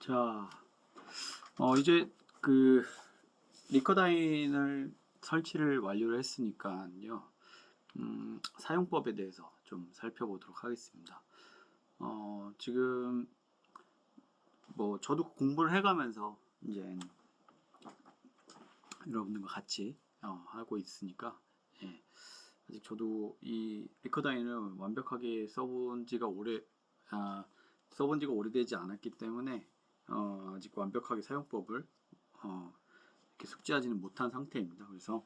자, 이제 그 리커다인을 설치를 완료를 했으니까요. 사용법에 대해서 좀 살펴보도록 하겠습니다. 지금 뭐 저도 공부를 해가면서 이제 여러분들과 같이 하고 있으니까 예, 아직 저도 이 리커다인을 완벽하게 써본 지가 오래되지 않았기 때문에 아직 완벽하게 사용법을 이렇게 숙지하지는 못한 상태입니다. 그래서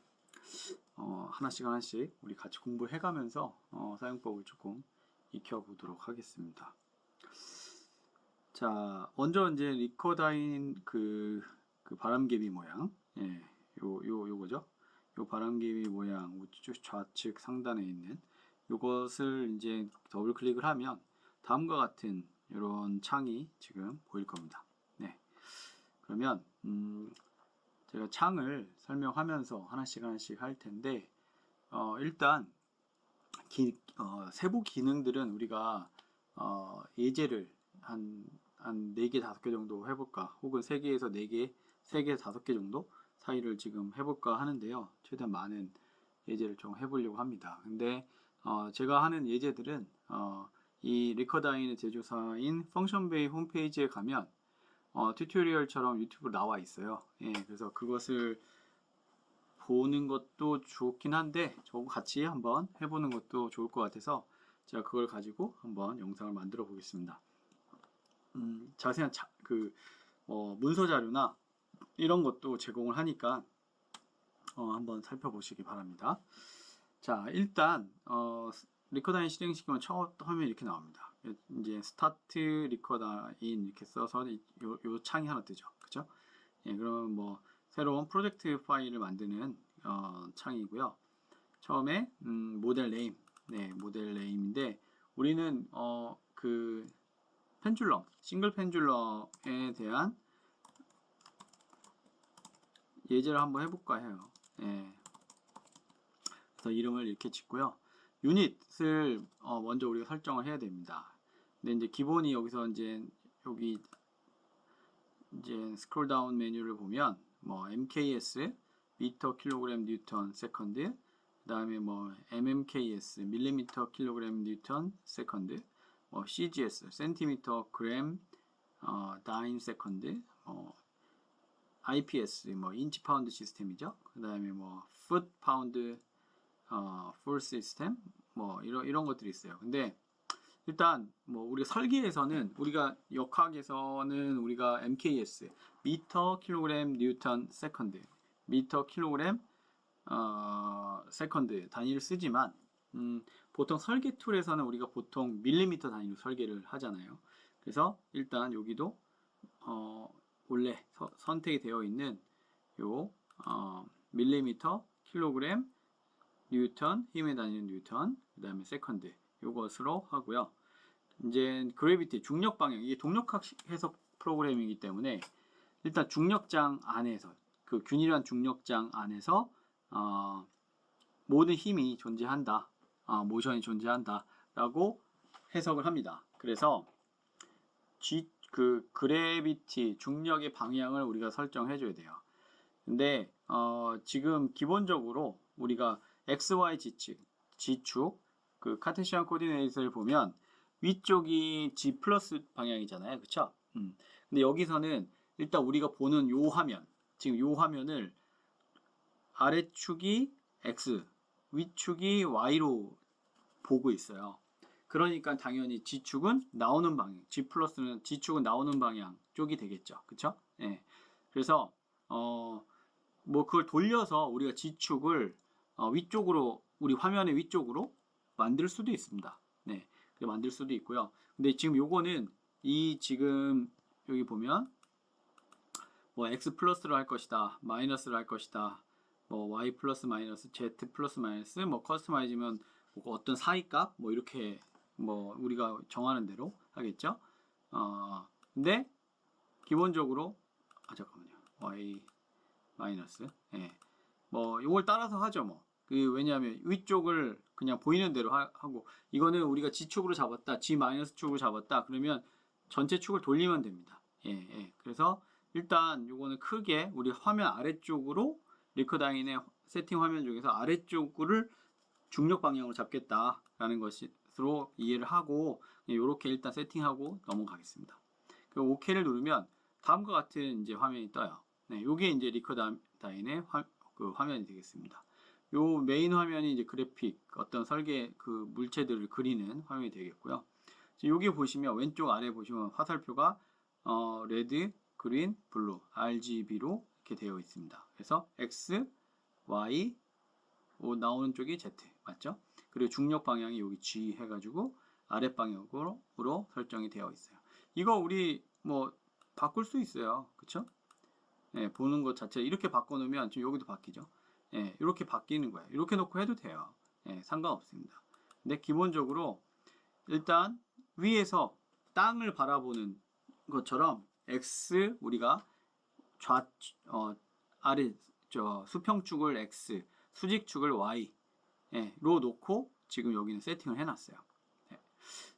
하나씩 우리 같이 공부를 해가면서 사용법을 조금 익혀보도록 하겠습니다. 자, 먼저 이제 리커다인 그 바람개비 모양, 예, 요거죠. 요 바람개비 모양 우측 좌측 상단에 있는 요것을 이제 더블 클릭을 하면 다음과 같은 이런 창이 지금 보일 겁니다. 네, 그러면 제가 창을 설명하면서 하나씩 할 텐데 일단 세부 기능들은 우리가 예제를 한 4개, 5개 정도 해볼까, 혹은 3개에서 4개, 3개, 5개 정도 사이를 지금 해볼까 하는데요. 최대한 많은 예제를 좀 해보려고 합니다. 근데 제가 하는 예제들은 이 리커다인의 제조사인 펑션베이 홈페이지에 가면 튜토리얼처럼 유튜브로 나와 있어요. 예, 그래서 그것을 보는 것도 좋긴 한데 저거 같이 한번 해보는 것도 좋을 것 같아서 제가 그걸 가지고 한번 영상을 만들어 보겠습니다. 자세한 문서 자료나 이런 것도 제공을 하니까 한번 살펴보시기 바랍니다. 자, 일단 리커다인 실행시키면 처음에 이렇게 나옵니다. 이제 스타트 리커다인 이렇게 써서 요 창이 하나 뜨죠. 그죠? 예, 그러면 뭐 새로운 프로젝트 파일을 만드는 창이고요. 처음에 모델 네임, 네, 모델 네임인데 우리는 그 펜줄럼, 싱글 펜줄럼에 대한 예제를 한번 해볼까 해요. 예. 그래서 이름을 이렇게 짓고요. 유닛을 먼저 우리가 설정을 해야 됩니다. 근데 이제 기본이 여기서 여기 스크롤 다운 메뉴를 보면 뭐 MKS 미터 킬로그램 뉴턴 세컨드, 그다음에 뭐 mmks 밀리미터 킬로그램 뉴턴 세컨드, 뭐 CGS 센티미터 그램 다인 세컨드, IPS 뭐 인치 파운드 시스템이죠. 그다음에 뭐 풋 파운드 풀 시스템 뭐 이런 것들이 있어요. 근데 일단 뭐 우리가 설계에서는 우리가 역학에서는 우리가 MKS 미터 킬로그램 뉴턴 세컨드 미터 킬로그램 세컨드 단위를 쓰지만 보통 설계 툴에서는 우리가 보통 밀리미터 단위로 설계를 하잖아요. 그래서 일단 여기도 원래 선택이 되어 있는 요 밀리미터 킬로그램 뉴턴, 힘의 단위는 뉴턴, 그 다음에 세컨드 요것으로 하고요. 이제 그래비티, 중력 방향, 이게 동력학 해석 프로그램이기 때문에 일단 중력장 안에서 그 균일한 중력장 안에서 모든 힘이 존재한다, 모션이 존재한다 라고 해석을 합니다. 그래서 그래비티, 중력의 방향을 우리가 설정해 줘야 돼요. 근데 지금 기본적으로 우리가 XY 지축 그 카테시안 코디네이트를 보면 위쪽이 G 플러스 방향이잖아요. 그쵸? 근데 여기서는 일단 우리가 보는 요 화면, 지금 요 화면을 아래축이 X, 위축이 Y로 보고 있어요. 그러니까 당연히 G축은 나오는 방향, G 플러스는 G축은 나오는 방향 쪽이 되겠죠. 그쵸? 예. 그래서 뭐 그걸 돌려서 우리가 G축을 위쪽으로, 우리 화면의 위쪽으로 만들 수도 있습니다. 네, 만들 수도 있고요. 근데 지금 요거는 지금 여기 보면 뭐 X 플러스로 할 것이다, 마이너스로 할 것이다, 뭐 Y 플러스 마이너스, Z 플러스 마이너스, 뭐 커스터마이즈면 뭐 어떤 사이값 뭐 이렇게 뭐 우리가 정하는 대로 하겠죠. 근데 기본적으로 잠깐만요. Y 마이너스, 예. 뭐 요걸 따라서 하죠. 뭐 왜냐하면 위쪽을 그냥 보이는 대로 하고, 이거는 우리가 G축으로 잡았다, G 마이너스 축으로 잡았다 그러면 전체 축을 돌리면 됩니다. 그래서 일단 요거는 크게 우리 화면 아래쪽으로 리커다인의 세팅 화면 중에서 아래쪽을 중력 방향으로 잡겠다라는 것으로 이해를 하고 이렇게 일단 세팅하고 넘어가겠습니다. 그리고 OK를 누르면 다음과 같은 이제 화면이 떠요. 네, 요게 이제 리커다인의 그 화면이 되겠습니다. 요 메인 화면이 이제 그래픽 어떤 설계 그 물체들을 그리는 화면이 되겠고요. 여기 보시면 왼쪽 아래 보시면 화살표가 레드, 그린, 블루, RGB로 이렇게 되어 있습니다. 그래서 X, Y, 나오는 쪽이 Z 맞죠? 그리고 중력 방향이 여기 G 해가지고 아랫 방향으로 설정이 되어 있어요. 이거 우리 뭐 바꿀 수 있어요, 그쵸? 예, 보는 것 자체 이렇게 바꿔놓으면 지금 여기도 바뀌죠. 예, 이렇게 바뀌는 거예요. 이렇게 놓고 해도 돼요. 예, 상관없습니다. 근데 기본적으로 일단 위에서 땅을 바라보는 것처럼 X 우리가 아래 수평축을 X, 수직축을 Y 로 놓고 지금 여기는 세팅을 해놨어요. 네.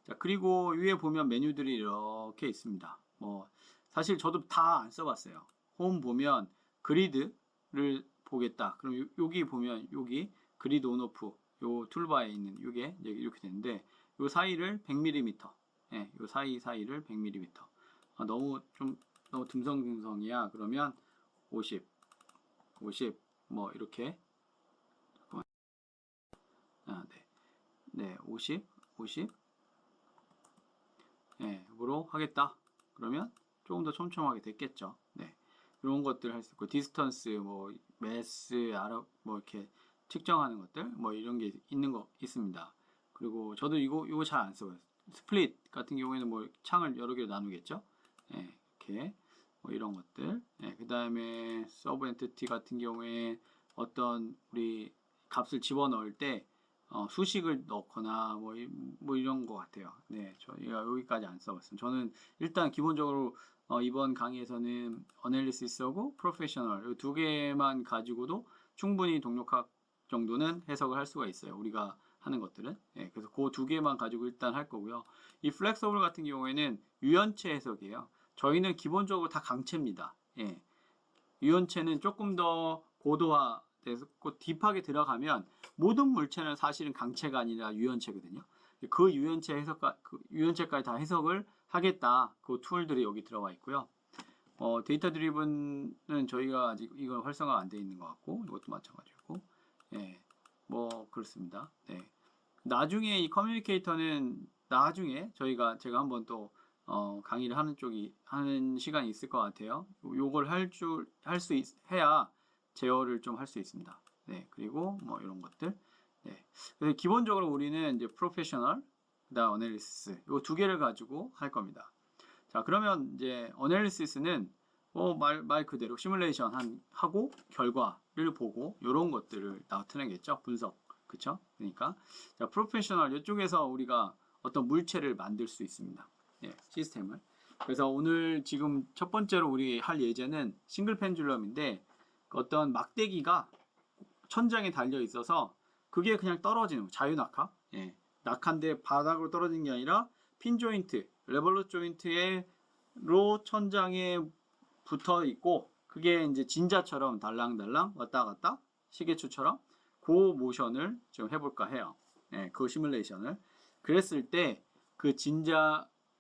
자, 그리고 위에 보면 메뉴들이 이렇게 있습니다. 뭐 사실 저도 다 안 써봤어요. 홈 보면 그리드를 보겠다. 그럼 여기 보면 여기 그리드 온오프 요 툴바에 있는 이게 이렇게 되는데 요 사이를 100mm, 요 사이를 100mm. 너무 듬성듬성이야. 그러면 50 뭐 이렇게 네, 50 으로 하겠다. 그러면 조금 더 촘촘하게 됐겠죠. 네, 이런 것들 할 수 있고 디스턴스, 뭐 매스, 뭐 이렇게 측정하는 것들, 뭐 이런 게 있는 거 있습니다. 그리고 저도 이거 잘 안 써요. 스플릿 같은 경우에는 뭐 창을 여러 개로 나누겠죠. 이렇게 뭐 이런 것들. 그 다음에 서브 엔티티 같은 경우에 어떤 우리 값을 집어넣을 때 수식을 넣거나 뭐 이런 것 같아요. 네, 저희가 여기까지 안 써봤어요. 저는 일단 기본적으로 이번 강의에서는 어널리시스하고 프로페셔널 이 두 개만 가지고도 충분히 동력학 정도는 해석을 할 수가 있어요. 우리가 하는 것들은. 그래서 그 두 개만 가지고 일단 할 거고요. 이 플렉서블 같은 경우에는 유연체 해석이에요. 저희는 기본적으로 다 강체입니다. 유연체는 조금 더 고도화돼서 딥하게 들어가면 모든 물체는 사실은 강체가 아니라 유연체거든요. 그 유연체까지 다 해석을 하겠다. 그 툴들이 여기 들어와 있고요. 데이터 드리븐은 저희가 아직 이건 활성화가 안 돼 있는 것 같고 이것도 마찬가지고, 뭐 그렇습니다. 나중에 이 커뮤니케이터는 나중에 제가 한번 또 강의를 하는 시간이 있을 것 같아요. 요걸 해야 제어를 좀 할 수 있습니다. 그리고 뭐 이런 것들. 그래서 기본적으로 우리는 이제 프로페셔널, 그다음 어널리시스 요 두 개를 가지고 할 겁니다. 자, 그러면 이제 어널리시스는 말 그대로 시뮬레이션 하고 결과를 보고 이런 것들을 나타내겠죠. 분석. 그쵸? 그러니까 자, 프로페셔널 이쪽에서 우리가 어떤 물체를 만들 수 있습니다. 시스템을. 그래서 오늘 지금 첫 번째로 우리 할 예제는 싱글 펜듈럼인데 어떤 막대기가 천장에 달려 있어서 그게 그냥 떨어지는 자유 낙하. 낙하인데 바닥으로 떨어지는 게 아니라 핀 조인트, 레볼루 조인트로 천장에 붙어 있고 그게 이제 진자처럼 달랑달랑 왔다 갔다 시계추처럼 그 모션을 좀 해볼까 해요. 그 시뮬레이션을. 그랬을 때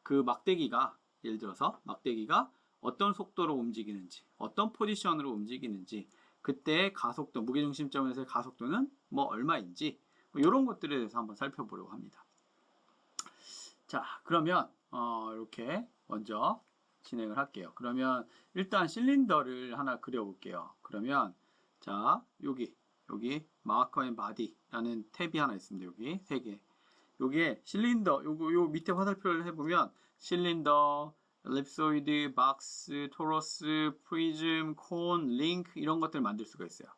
그 막대기가 예를 들어서 막대기가 어떤 속도로 움직이는지, 어떤 포지션으로 움직이는지, 그때 가속도, 무게중심점에서의 가속도는 뭐 얼마인지 이런 것들에 대해서 한번 살펴보려고 합니다. 자, 그러면 이렇게 먼저 진행을 할게요. 그러면 일단 실린더를 하나 그려볼게요. 그러면 자, 여기 마커 앤 바디라는 탭이 하나 있습니다. 여기 세 개. 요게 실린더, 요 밑에 화살표를 해보면 실린더, 엘립소이드, 박스, 토러스, 프리즘, 콘, 링크 이런 것들을 만들 수가 있어요.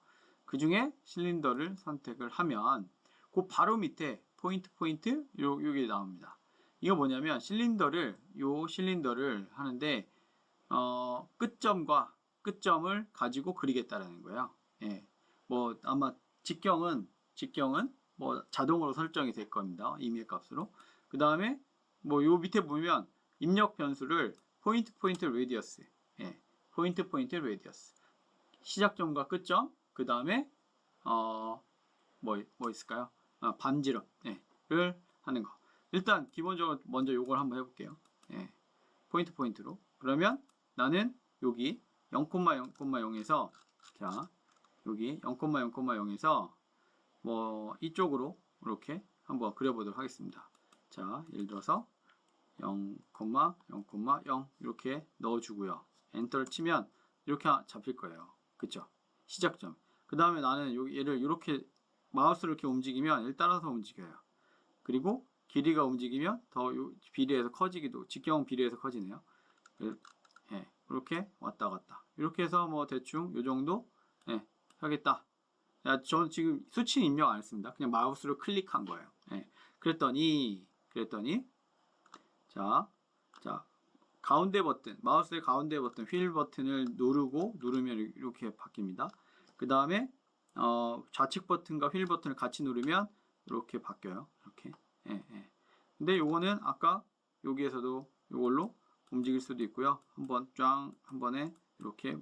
그 중에 실린더를 선택을 하면 그 바로 밑에 포인트 요게 나옵니다. 이거 뭐냐면 실린더를 하는데 끝점과 끝점을 가지고 그리겠다라는 거예요. 뭐 아마 직경은 뭐 자동으로 설정이 될 겁니다. 이메일 값으로. 그 다음에 뭐 요 밑에 보면 입력 변수를 포인트 레디어스. 예, 포인트 레디어스. 시작점과 끝점. 그 다음에 뭐 있을까요? 반지름. 예, 를 하는 거. 일단 기본적으로 먼저 요걸 한번 해볼게요. 예, 포인트로. 그러면 나는 여기 0,0,0에서 자 여기 0,0,0에서 뭐 이쪽으로 이렇게 한번 그려보도록 하겠습니다. 자, 예를 들어서 0,0,0 이렇게 넣어주고요. 엔터를 치면 이렇게 잡힐 거예요. 그쵸? 시작점. 그 다음에 나는 얘를 이렇게 마우스를 이렇게 움직이면 얘를 따라서 움직여요. 그리고 길이가 움직이면 더 비례해서 커지기도, 직경 비례해서 커지네요. 예, 이렇게 왔다 갔다. 이렇게 해서 뭐 대충 요 정도 예, 하겠다. 야, 전 지금 수치는 입력 안 했습니다. 그냥 마우스로 클릭한 거예요. 예, 그랬더니 자 가운데 버튼, 마우스의 가운데 버튼, 휠 버튼을 누르면 이렇게 바뀝니다. 그 다음에 좌측 버튼과 휠 버튼을 같이 누르면 이렇게 바뀌어요. 이렇게. 예. 근데 요거는 아까 여기에서도 요걸로 움직일 수도 있고요. 한 번에 이렇게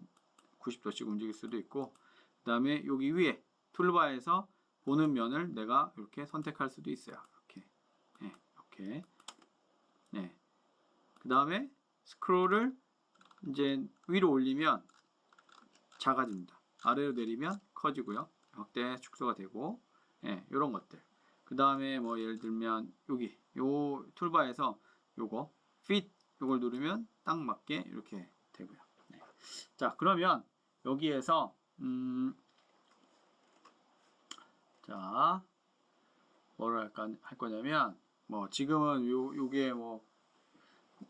90도씩 움직일 수도 있고, 그 다음에 여기 위에 툴바에서 보는 면을 내가 이렇게 선택할 수도 있어요. 이렇게. 예, 이렇게. 네. 그 다음에 스크롤을 이제 위로 올리면 작아집니다. 아래로 내리면 커지고요. 확대, 축소가 되고, 예, 요런 것들. 그 다음에 뭐 예를 들면 여기 요 툴바에서 요거 fit 요걸 누르면 딱 맞게 이렇게 되고요. 네. 자, 그러면 여기에서 자, 뭐를 할 거냐면 뭐 지금은 요게 뭐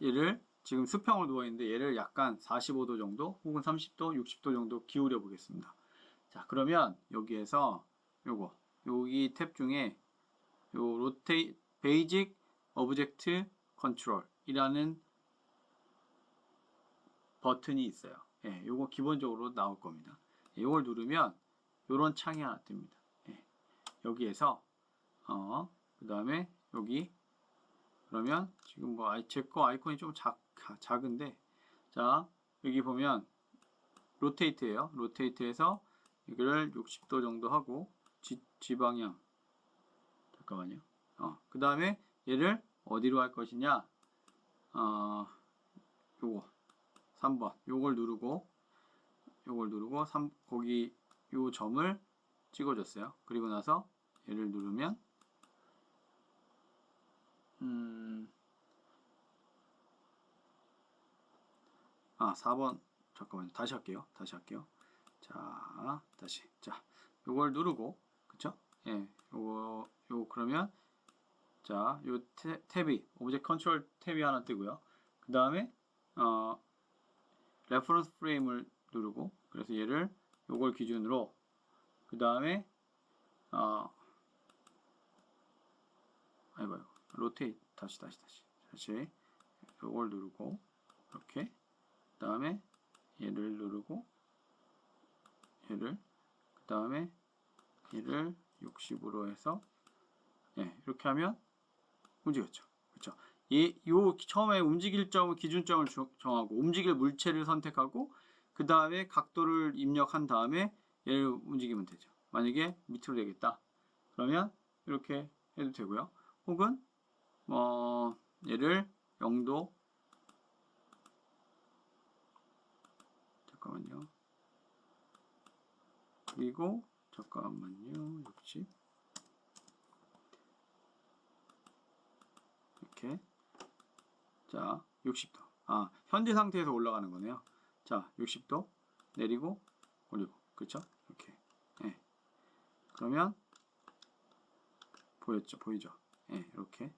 얘를 지금 수평으로 누워 있는데 얘를 약간 45도 정도 혹은 30도, 60도 정도 기울여 보겠습니다. 자, 그러면 여기에서 여기 탭 중에 요 로테이 베이직 오브젝트 컨트롤 이라는 버튼이 있어요. 예, 요거 기본적으로 나올 겁니다. 예, 요걸 누르면 요런 창이 하나 뜹니다. 예, 여기에서 그 다음에 여기 그러면 지금 뭐 제 거 아이콘이 좀 작은데 자 여기 보면 로테이트예요. 로테이트해서 이거를 60도 정도 하고 지방향 잠깐만요. 그 다음에 얘를 어디로 할 것이냐 요거 3번 요걸 누르고 거기 요 점을 찍어줬어요. 그리고 나서 얘를 누르면 4번 잠깐만요. 다시 할게요. 자, 요걸 누르고 그쵸? 예, 요 그러면 자, 요 탭이 오브젝트 컨트롤 탭이 하나 뜨고요. 그 다음에 레퍼런스 프레임을 누르고 그래서 얘를 요걸 기준으로 그 다음에 아이고 로테이트 다시 요걸 누르고 이렇게 그 다음에 얘를 누르고 얘를 그 다음에 얘를 60으로 해서 예, 이렇게 하면 움직였죠. 그렇죠? 요 처음에 움직일 점 기준점을 정하고 움직일 물체를 선택하고 그 다음에 각도를 입력한 다음에 얘를 움직이면 되죠. 만약에 밑으로 되겠다. 그러면 이렇게 해도 되고요. 혹은 얘를 0도 잠깐만요. 그리고 잠깐만요. 60 이렇게 자 60도 현재 상태에서 올라가는 거네요. 자 60도 내리고 올리고 그렇죠? 이렇게 예. 그러면 보이죠? 예, 이렇게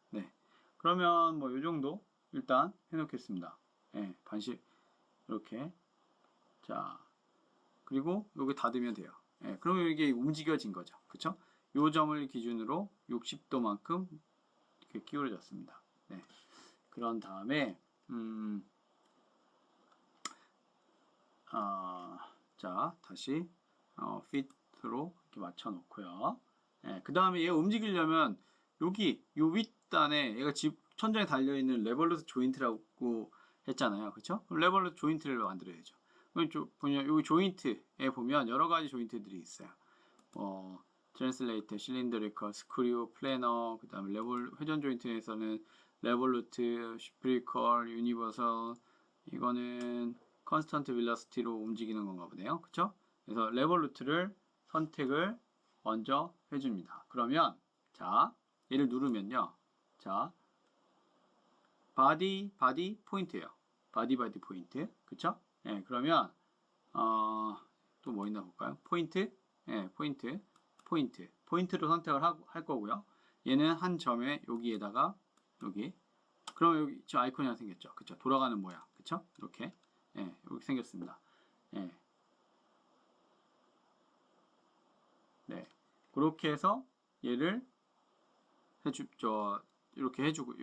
네. 그러면 뭐 요 정도 일단 해놓겠습니다. 예, 반씩 이렇게 자 그리고 여기 닫으면 돼요. 예, 그러면 이게 움직여진 거죠. 그쵸? 요 점을 기준으로 60도만큼 이렇게 기울어졌습니다. 네. 그런 다음에 자 다시 fit로 이렇게 맞춰 놓고요. 예, 그 다음에 얘가 움직이려면 여기 요 윗단에 얘가 천장에 달려있는 레볼루트 조인트라고 했잖아요. 그쵸? 그럼 레볼루트 조인트를 만들어야죠. 그럼 여기 조인트에 보면 여러 가지 조인트들이 있어요. 트랜슬레이터, 실린더리컬, 스크류, 플래너, 그 다음에 회전 조인트에서는 레볼루트, 슈프리컬, 유니버설, 이거는 컨스턴트 빌러시티로 움직이는 건가 보네요. 그쵸? 그래서 레볼루트를 선택을 먼저 해줍니다. 그러면 자, 얘를 누르면요. 자, 바디 포인트예요. 바디 포인트. 그쵸? 예, 그러면 또 뭐 있나 볼까요? 포인트. 예, 포인트로 선택을 할 거고요. 얘는 한 점에 여기에다가 여기. 그러면 여기 지금 아이콘이 하나 생겼죠. 그쵸? 돌아가는 모양. 그쵸? 이렇게. 예, 이렇게 생겼습니다. 예. 네. 그렇게 해서 얘를 이렇게 해주고,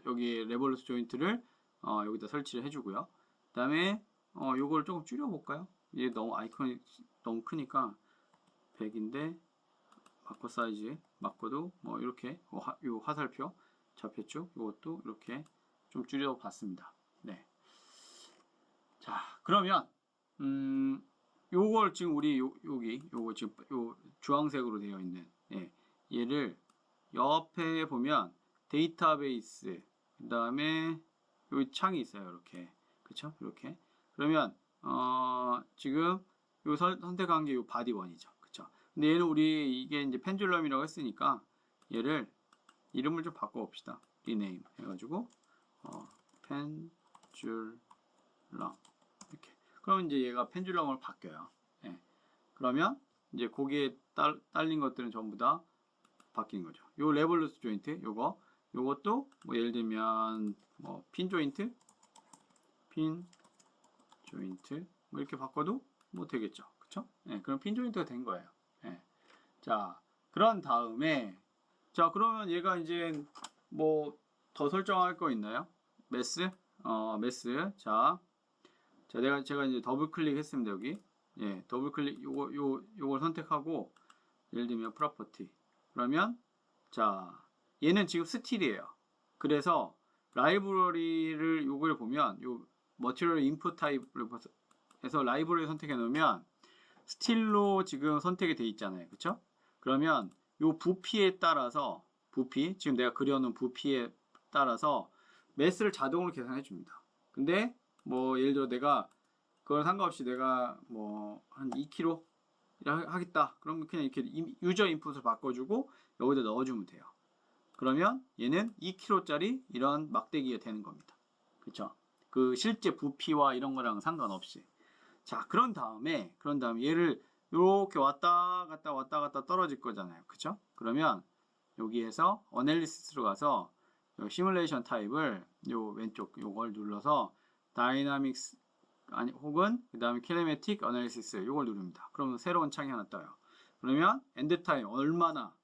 여기 레볼루트 조인트를, 여기다 설치를 해주고요. 그 다음에, 요걸 조금 줄여볼까요? 얘 너무 아이콘이 너무 크니까 100인데, 마커 사이즈, 마커도 뭐 이렇게, 요 화살표 좌표축, 요것도 이렇게 좀 줄여봤습니다. 네. 자, 그러면, 요걸 지금 우리 요거 지금 요 주황색으로 되어 있는, 예, 얘를 옆에 보면 데이터베이스, 그 다음에 여기 창이 있어요. 이렇게. 그쵸? 이렇게. 그러면, 지금 요 선택한 게 요 바디 원이죠. 그쵸? 근데 얘는 이게 이제 펜듈럼이라고 했으니까 얘를 이름을 좀 바꿔봅시다. 리네임 해가지고, 펜듈럼. 이렇게. 그러면 이제 얘가 펜듈럼으로 바뀌어요. 예. 그러면 이제 거기에 딸린 것들은 전부 다 바뀌는 거죠. 요 레볼루트 조인트, 요것도 뭐 예를 들면 뭐 핀 조인트, 뭐 이렇게 바꿔도 뭐 되겠죠. 그쵸? 예, 그럼 핀 조인트가 된 거예요. 예. 자, 그런 다음에 자, 그러면 얘가 이제 뭐 더 설정할 거 있나요? 매스, 자, 제가 이제 더블 클릭했습니다. 여기. 예, 더블 클릭 요걸 선택하고 예를 들면 프로퍼티. 그러면 자, 얘는 지금 스틸이에요. 그래서 라이브러리를 요걸 보면 요 머티리얼 인풋 타입을 해서 라이브러리 선택해 놓으면 스틸로 지금 선택이 돼 있잖아요. 그쵸? 그러면 요 부피에 따라서 지금 내가 그려놓은 부피에 따라서 매스를 자동으로 계산해 줍니다. 근데 뭐 예를 들어 내가 그걸 상관없이 내가 뭐 한 2kg 하겠다. 그러면 그냥 이렇게 유저 인풋을 바꿔주고 여기다 넣어주면 돼요. 그러면 얘는 2kg짜리 이런 막대기가 되는 겁니다. 그쵸? 그 실제 부피와 이런 거랑 상관없이. 자, 그런 다음에 얘를 이렇게 왔다 갔다 떨어질 거잖아요. 그쵸? 그러면 여기에서 어널리시스로 가서 시뮬레이션 타입을 요 왼쪽 요걸 눌러서 다이나믹스 아니 혹은 그 다음에 키네매틱 어널리시스 요걸 누릅니다. 그러면 새로운 창이 하나 떠요. 그러면 엔드 타임 얼마나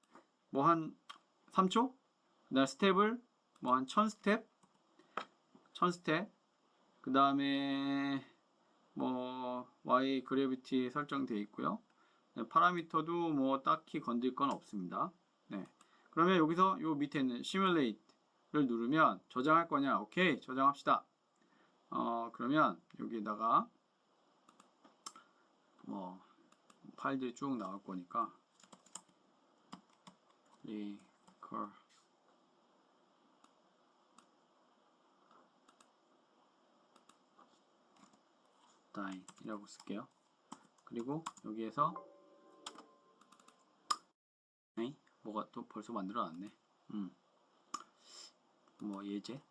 뭐 한 3초? 그다음 스텝을 뭐 한 1000스텝? 1000스텝. 그 다음에 뭐 Y 그래비티 설정되어 있고요. 네, 파라미터도 뭐 딱히 건들 건 없습니다. 네. 그러면 여기서 요 밑에 있는 시뮬레이트를 누르면 저장할 거냐? 오케이, 저장합시다. 그러면 여기다가 뭐 파일들이 쭉 나올 거니까 리컬 다인이라고 쓸게요. 그리고 여기에서 뭐가 또 벌써 만들어 놨네. 뭐 예제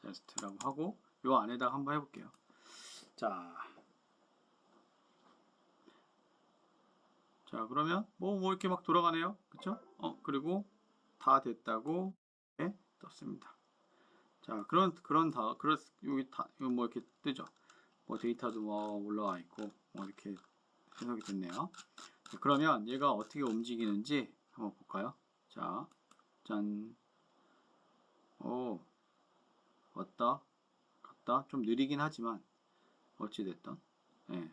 테스트라고 하고 요 안에다가 한번 해볼게요. 자 그러면 뭐 이렇게 막 돌아가네요. 그쵸? 그리고 다 됐다고 네, 떴습니다. 자 여기 이거 뭐 이렇게 뜨죠. 뭐 데이터도 뭐 올라와 있고 뭐 이렇게 해석이 됐네요. 자, 그러면 얘가 어떻게 움직이는지 한번 볼까요? 자, 짠. 왔다 갔다 좀 느리긴 하지만 어찌됐든 예,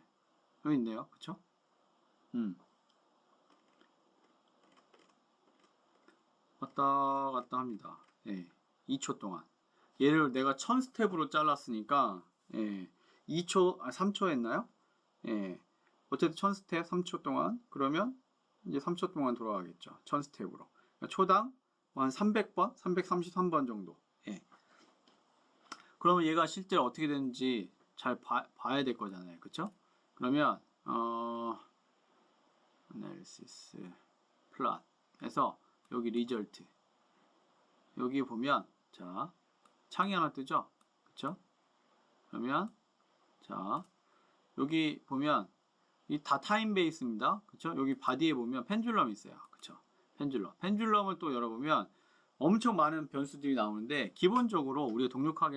여기 있네요. 그쵸? 왔다 갔다 합니다. 예, 2초 동안. 얘를 내가 1000스텝으로 잘랐으니까 2초, 3초 했나요? 예, 어쨌든 1000스텝 3초 동안. 그러면 이제 3초 동안 돌아가겠죠. 1000스텝으로. 그러니까 초당 한 300번, 333번 정도. 예. 그러면 얘가 실제로 어떻게 되는지 잘 봐야 될 거잖아요. 그쵸? 그러면 analysis plot 해서 여기 result 여기 보면 자 창이 하나 뜨죠? 그쵸? 그러면 자 여기 보면 이 다 타임 베이스입니다. 그쵸? 여기 바디에 보면 펜듈럼이 있어요. 그쵸? 펜듈럼을 또 열어보면 엄청 많은 변수들이 나오는데 기본적으로 우리가 동력학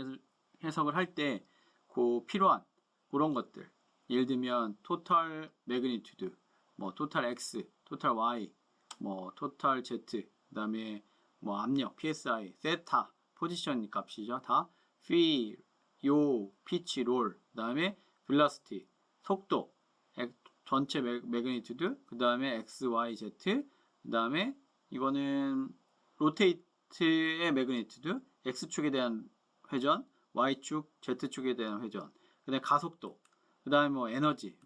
해석을 할 때 그 필요한 그런 것들 예를 들면 토탈 매그니튜드 뭐 토탈 x, 토탈 y, 뭐 토탈 z 그 다음에 뭐 압력, psi, 세타, 포지션 값이죠. 다 phi, 요, 피치, 롤, 그 다음에 velocity, 속도, 전체 매그니튜드, 그 다음에 x, y, z, 그 다음에 이거는 로테이트의 매그니튜드, x축에 대한 회전, y축, z축에 대한 회전, 그 다음에 가속도, 그 다음에 뭐 에너지,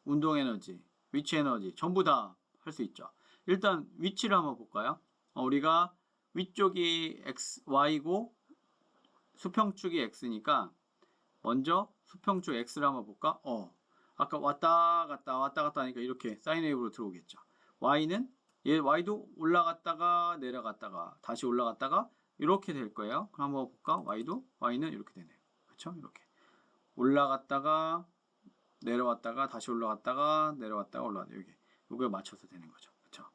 운동 에너지, 위치 에너지, 전부 다 할 수 있죠. 일단 위치를 한번 볼까요? 우리가 위쪽이 x, y고 수평축이 x니까 먼저 수평축 x를 한번 볼까? 아까 왔다 갔다 하니까 이렇게 사인웨이브로 들어오겠죠. y는 얘 y도 올라갔다가 내려갔다가 다시 올라갔다가 이렇게 될 거예요. 그럼 한번 볼까? y는 이렇게 되네요. 그렇죠? 이렇게 올라갔다가 내려왔다가 다시 올라갔다가 내려왔다가 올라왔다 여기 이거에 맞춰서 되는 거죠. 그렇죠?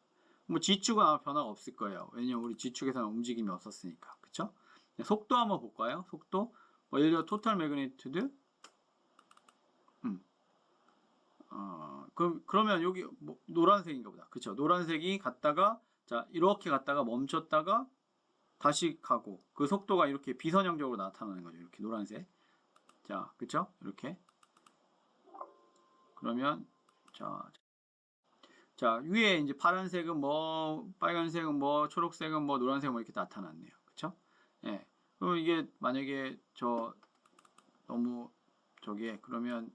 뭐 G축은 아마 변화가 없을 거예요. 왜냐면 우리 G축에서는 움직임이 없었으니까. 그렇죠? 속도 한번 볼까요? 속도 예를 들어 토탈 매그니튜드 그러면 여기 뭐 노란색인가 보다. 그쵸? 노란색이 갔다가 자 이렇게 갔다가 멈췄다가 다시 가고 그 속도가 이렇게 비선형적으로 나타나는 거죠. 이렇게 노란색. 자, 그쵸? 이렇게. 그러면 자 위에 이제 파란색은 뭐 빨간색은 뭐 초록색은 뭐 노란색은 뭐 이렇게 나타났네요. 그쵸? 예. 그럼 이게 만약에 너무 저게 그러면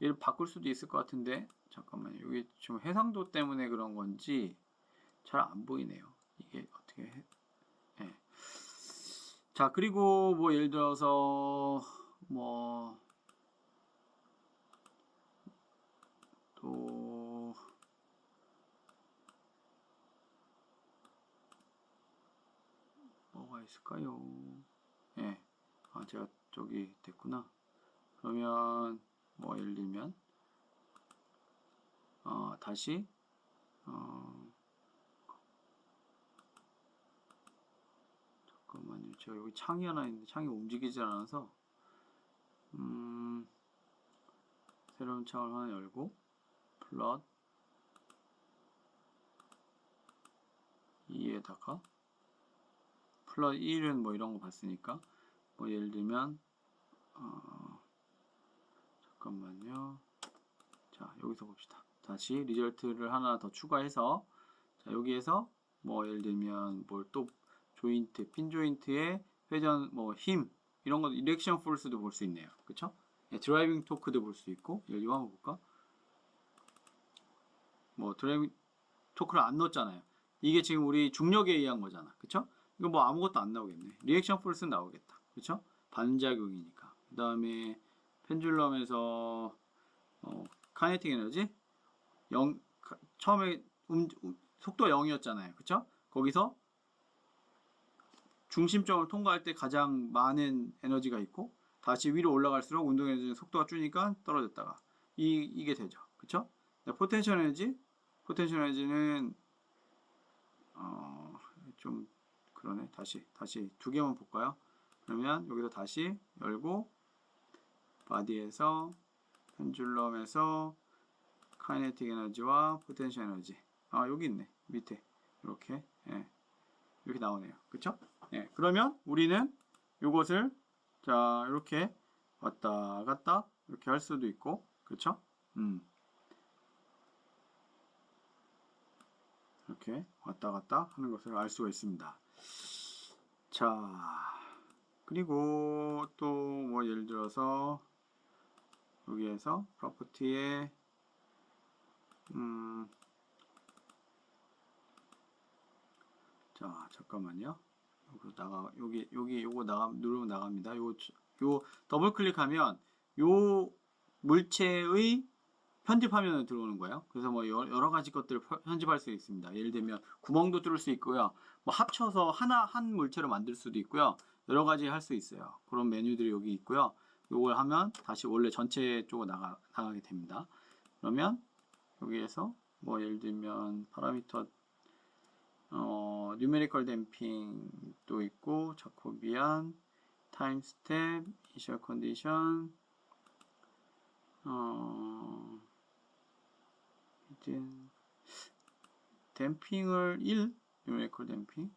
얘를 바꿀 수도 있을 것 같은데 잠깐만요. 여기 지금 해상도 때문에 그런 건지 잘 안 보이네요. 이게 어떻게 해? 네. 자 그리고 뭐 예를 들어서 뭐 또 뭐가 있을까요? 예. 네. 제가 저기 됐구나. 그러면 뭐 예를 들면 다시 잠깐만요. 제가 여기 창이 하나 있는데 창이 움직이지 않아서 새로운 창을 하나 열고 플롯 2에다가 플롯 1은 뭐 이런 거 봤으니까 뭐 예를 들면 잠깐만요. 자 여기서 봅시다. 다시 리절트를 하나 더 추가해서 자 여기에서 뭐 예를 들면 뭘 또 조인트 핀 조인트의 회전 뭐 힘 이런 거 이렉션 포스도 볼 수 있네요. 그쵸? 드라이빙 토크도 볼 수 있고 여기 한번 볼까? 뭐 드라이빙 토크를 안 넣었잖아요. 이게 지금 우리 중력에 의한 거잖아. 그쵸? 이거 뭐 아무것도 안 나오겠네. 리액션 포스는 나오겠다. 그쵸? 반작용이니까. 그 다음에 펜듈럼에서 카이네틱 에너지 처음에 속도 0이었잖아요. 그쵸? 거기서 중심점을 통과할 때 가장 많은 에너지가 있고 다시 위로 올라갈수록 운동 에너지 속도가 줄니까 떨어졌다가 이게 되죠. 그쵸? 포텐셜 에너지는 좀 그러네. 다시 두 개만 볼까요? 그러면 여기서 다시 열고 바디에서 펜듈럼에서 카이네틱 에너지와 포텐셜 에너지 여기 있네. 밑에 이렇게 이렇게 나오네요. 그쵸? 그러면 우리는 이것을 자 이렇게 왔다 갔다 이렇게 할 수도 있고 그쵸? 이렇게 왔다 갔다 하는 것을 알 수가 있습니다. 자, 그리고 또 뭐 예를 들어서 여기에서 프로퍼티에 자, 잠깐만요. 요거 누르면 나갑니다. 요 더블 클릭하면 요 물체의 편집 화면에 들어오는 거예요. 그래서 뭐 여러 가지 것들을 편집할 수 있습니다. 예를 들면 구멍도 뚫을 수 있고요. 뭐 합쳐서 한 물체로 만들 수도 있고요. 여러 가지 할 수 있어요. 그런 메뉴들이 여기 있고요. 요걸 하면 다시 원래 전체 쪽으로 나가게 됩니다. 그러면 여기에서 뭐 예를 들면 파라미터 뉴메리컬 댐핑도 있고 자코비안, 타임 스텝, 이니셜 컨디션, 댐핑을 1, 뉴메리컬 댐핑.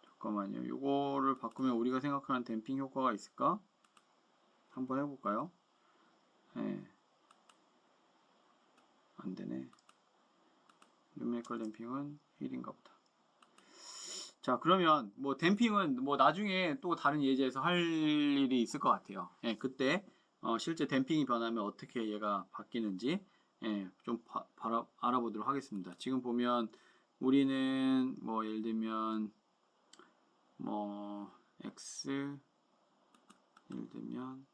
잠깐만요. 요거를 바꾸면 우리가 생각하는 댐핑 효과가 있을까? 한번 해볼까요? 네. 안되네. 뉴메리컬 댐핑은 1인가 보다. 자, 그러면 뭐 댐핑은 뭐 나중에 또 다른 예제에서 할 일이 있을 것 같아요. 예, 그때 실제 댐핑이 변하면 어떻게 얘가 바뀌는지 좀 알아보도록 하겠습니다. 지금 보면 우리는 뭐 예를 들면 뭐 x 예를 들면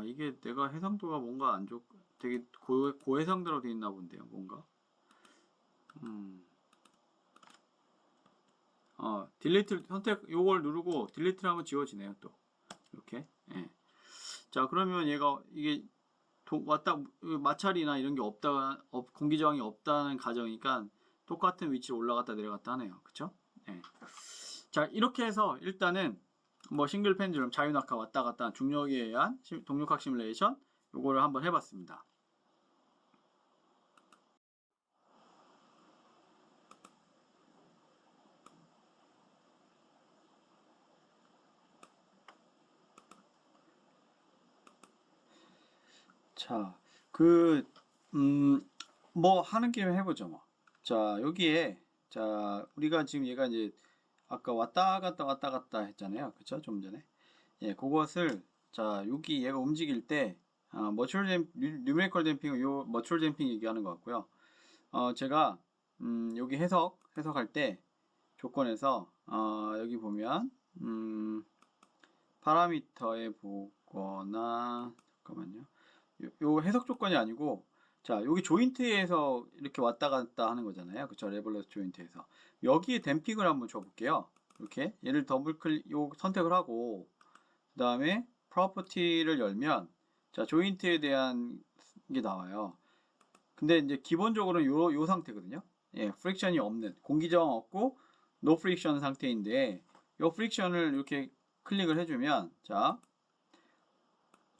이게 내가 해상도가 뭔가 안 좋, 되게 고해상도로 되어 있나 본데요, 뭔가. 딜리트 선택 요걸 누르고 딜리트를 하면 지워지네요, 또 이렇게. 예. 자, 그러면 얘가 이게 마찰이나 이런 게 공기 저항이 없다는 가정이니까 똑같은 위치로 올라갔다 내려갔다 하네요, 그쵸? 예. 자, 이렇게 해서 일단은 뭐 싱글 펜듈럼, 자유낙하 왔다 갔다 중력에 의한 동력학 시뮬레이션 요거를 한번 해봤습니다. 자, 뭐 하는 김에 해보죠, 뭐. 자, 여기에, 자, 우리가 지금 얘가 이제 아까 왔다 갔다 했잖아요. 그쵸? 좀 전에. 예, 그것을, 자, 여기 얘가 움직일 때, 뉴메리컬 댐핑은 요 머추럴 댐핑 얘기하는 것 같고요. 제가, 여기 해석할 때 조건에서, 여기 보면, 파라미터에 보거나, 잠깐만요. 요 해석 조건이 아니고, 자, 여기 조인트에서 이렇게 왔다 갔다 하는 거잖아요. 그쵸? 레벨러스 조인트에서. 여기에 댐핑을 한번 줘볼게요. 이렇게. 얘를 요 선택을 하고, 그 다음에 프로퍼티를 열면, 자, 조인트에 대한 게 나와요. 근데 이제 기본적으로는 요 상태거든요. 예, 프릭션이 없는, 공기저항 없고, 노 프릭션 상태인데, 요 프릭션을 이렇게 클릭을 해주면, 자,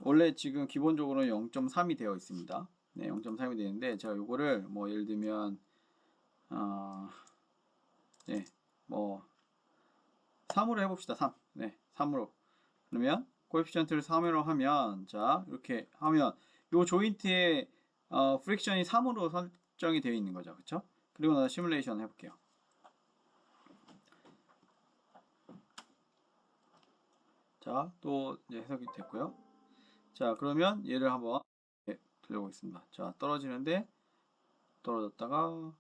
원래 지금 기본적으로 0.3이 되어 있습니다. 네, 0.3이 되는데 제가 요거를 뭐 예를 들면 네, 뭐 3으로 해봅시다. 3. 네, 3으로. 그러면 코에피션트를 3으로 하면 자 이렇게 하면 요 조인트의 프릭션이 3으로 설정이 되어 있는 거죠. 그쵸? 그리고 나서 시뮬레이션 해볼게요. 자, 또 이제 해석이 됐고요. 자, 그러면 얘를 한번 돌려보겠습니다. 자, 떨어지는데 떨어졌다가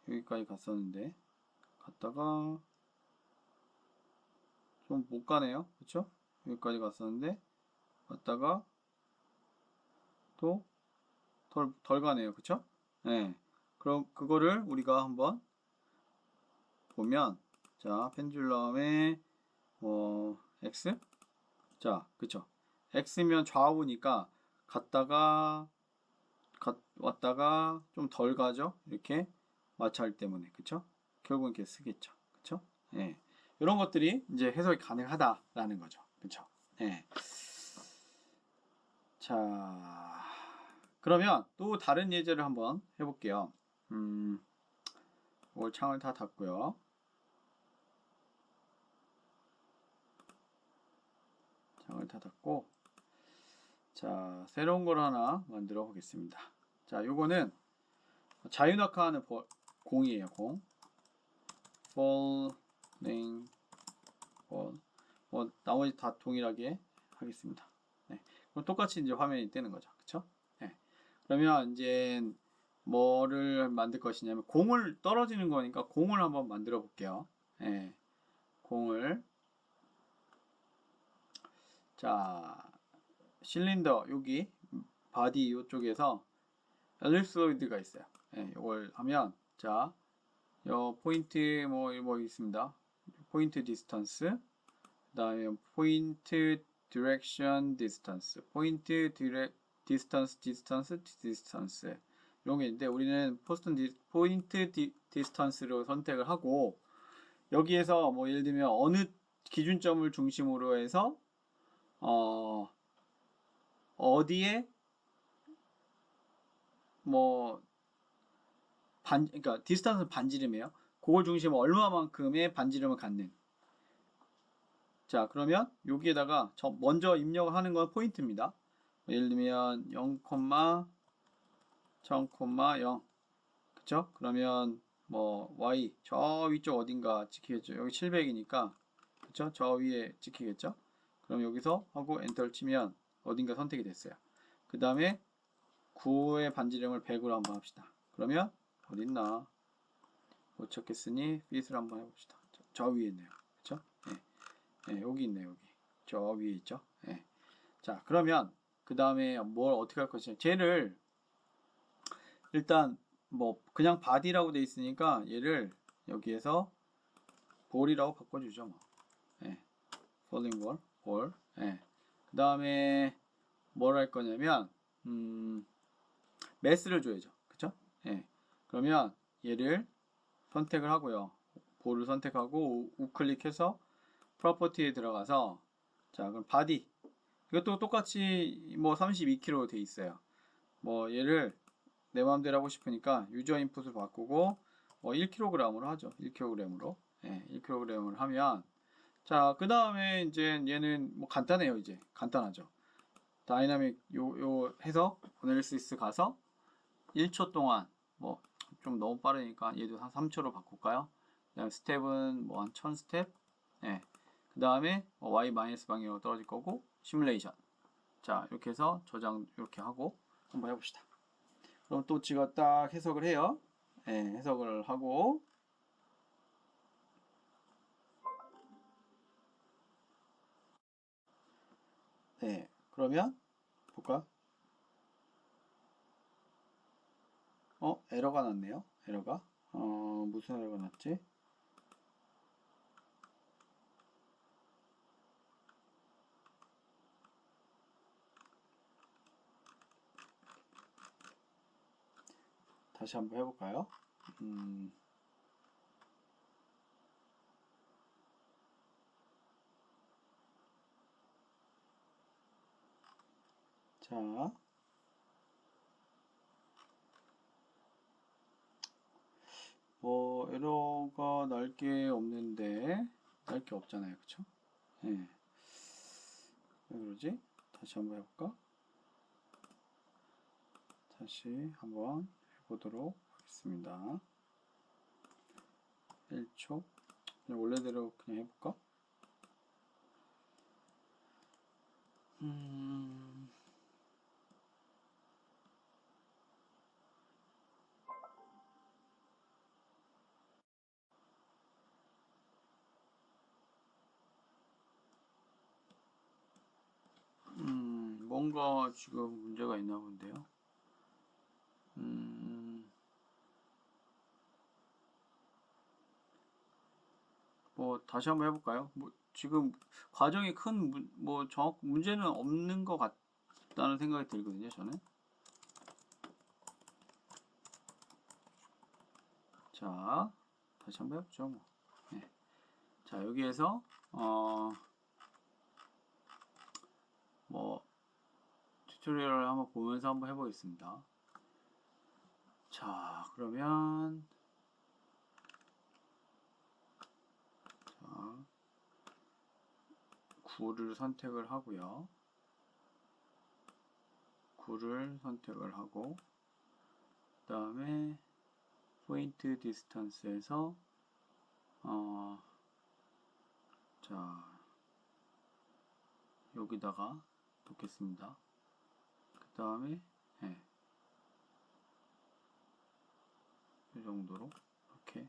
여기까지 갔었는데 갔다가 좀 못 가네요. 그쵸? 여기까지 갔었는데 갔다가 또 덜 가네요. 그쵸? 네. 그럼 그거를 우리가 한번 보면 자, 펜듈럼의 x 자, 그쵸? x면 좌우니까 갔다가 왔다가 좀 덜 가죠? 이렇게 마찰 때문에. 그쵸? 결국은 이렇게 쓰겠죠. 그쵸? 예. 이런 것들이 이제 해석이 가능하다라는 거죠. 그쵸? 예. 자, 그러면 또 다른 예제를 한번 해볼게요. 이걸 창을 다 닫고요. 창을 다 닫고, 자, 새로운 걸 하나 만들어 보겠습니다. 자, 요거는 자유낙하하는 공이에요. 공. falling ball. 뭐 나머지 다 동일하게 하겠습니다. 네. 그럼 똑같이 이제 화면이 뜨는 거죠. 그쵸? 네. 그러면 이제 뭐를 만들 것이냐면 공을 떨어지는 거니까 공을 한번 만들어 볼게요. 네. 공을 자 실린더 여기 바디 이쪽에서 엘립소이드가 있어요. 네, 이걸 하면 자, 요 포인트 뭐 있습니다. 포인트 디스턴스, 그다음에 포인트 디렉션 디스턴스, 포인트 디스턴스 이런 게 있는데 우리는 포인트 디스턴스로 선택을 하고 여기에서 뭐 예를 들면 어느 기준점을 중심으로 해서 어디에 뭐 그러니까 디스턴스는 반지름이에요. 그걸 중심으로 얼마만큼의 반지름을 갖는. 자, 그러면 여기에다가 먼저 입력하는 건 포인트입니다. 예를 들면 0,0,0. 그쵸? 그러면 뭐 y 저 위쪽 어딘가 찍히겠죠. 여기 700이니까 그쵸? 저 위에 찍히겠죠? 그럼 여기서 하고 엔터를 치면 어딘가 선택이 됐어요. 그 다음에 9의 반지름을 100으로 한번 합시다. 그러면 어딨나? 못 찾겠으니 fit을 한번 해봅시다. 저 위에 있네요. 그쵸? 네. 네, 여기 있네요. 여기 저 위에 있죠. 네. 자, 그러면 그 다음에 뭘 어떻게 할 것이냐? 쟤를 일단 뭐 그냥 바디라고 돼 있으니까 얘를 여기에서 볼이라고 바꿔주죠. 뭐. 네. falling ball, ball. 네. 그 다음에 뭘 할 거냐면 매스를 줘야죠. 그쵸? 네. 그러면 얘를 선택을 하고요. 볼을 선택하고 우클릭해서 프로퍼티에 들어가서 자, 그럼 바디 이것도 똑같이 뭐 32kg 돼 있어요. 뭐 얘를 내 마음대로 하고 싶으니까 유저 인풋을 바꾸고 뭐 1kg으로 하죠. 1kg으로. 네, 1kg을 하면 자, 그 다음에 이제 얘는 뭐 간단해요. 이제 간단하죠. 다이나믹 요 해서 어널리시스 가서 1초 동안 뭐 좀 너무 빠르니까 얘도 한 3초로 바꿀까요? 그다음 스텝은 뭐 한 1000스텝. 네. 그 다음에 y 마이너스 방향으로 떨어질 거고 시뮬레이션. 자, 이렇게 해서 저장 이렇게 하고 한번 해봅시다. 그럼 또 제가 딱 해석을 해요. 네, 해석을 하고 네, 그러면 볼까? 에러가 났네요. 에러가 무슨 에러가 났지? 다시 한번 해볼까요? 자, 뭐 에러가 날 게 없는데 날 게 없잖아요, 그쵸? 네. 왜 그러지? 다시 한번 해볼까? 다시 한번 해보도록 하겠습니다. 1초. 그냥 원래대로 그냥 해볼까? 뭔가 지금 문제가 있나 본데요. 뭐 다시 한번 해볼까요? 뭐 지금 과정이 큰 뭐 정확 문제는 없는 것 같다는 생각이 들거든요, 저는. 자, 다시 한번 해보죠, 뭐. 네. 자, 여기에서 뭐 튜토리얼을 한번 보면서 한번 해보겠습니다. 자, 그러면 자, 9를 선택을 하고요. F를 선택을 하고 그 다음에 포인트 디스턴스에서 자 여기다가 놓겠습니다. 그 다음에 이 정도로 이렇게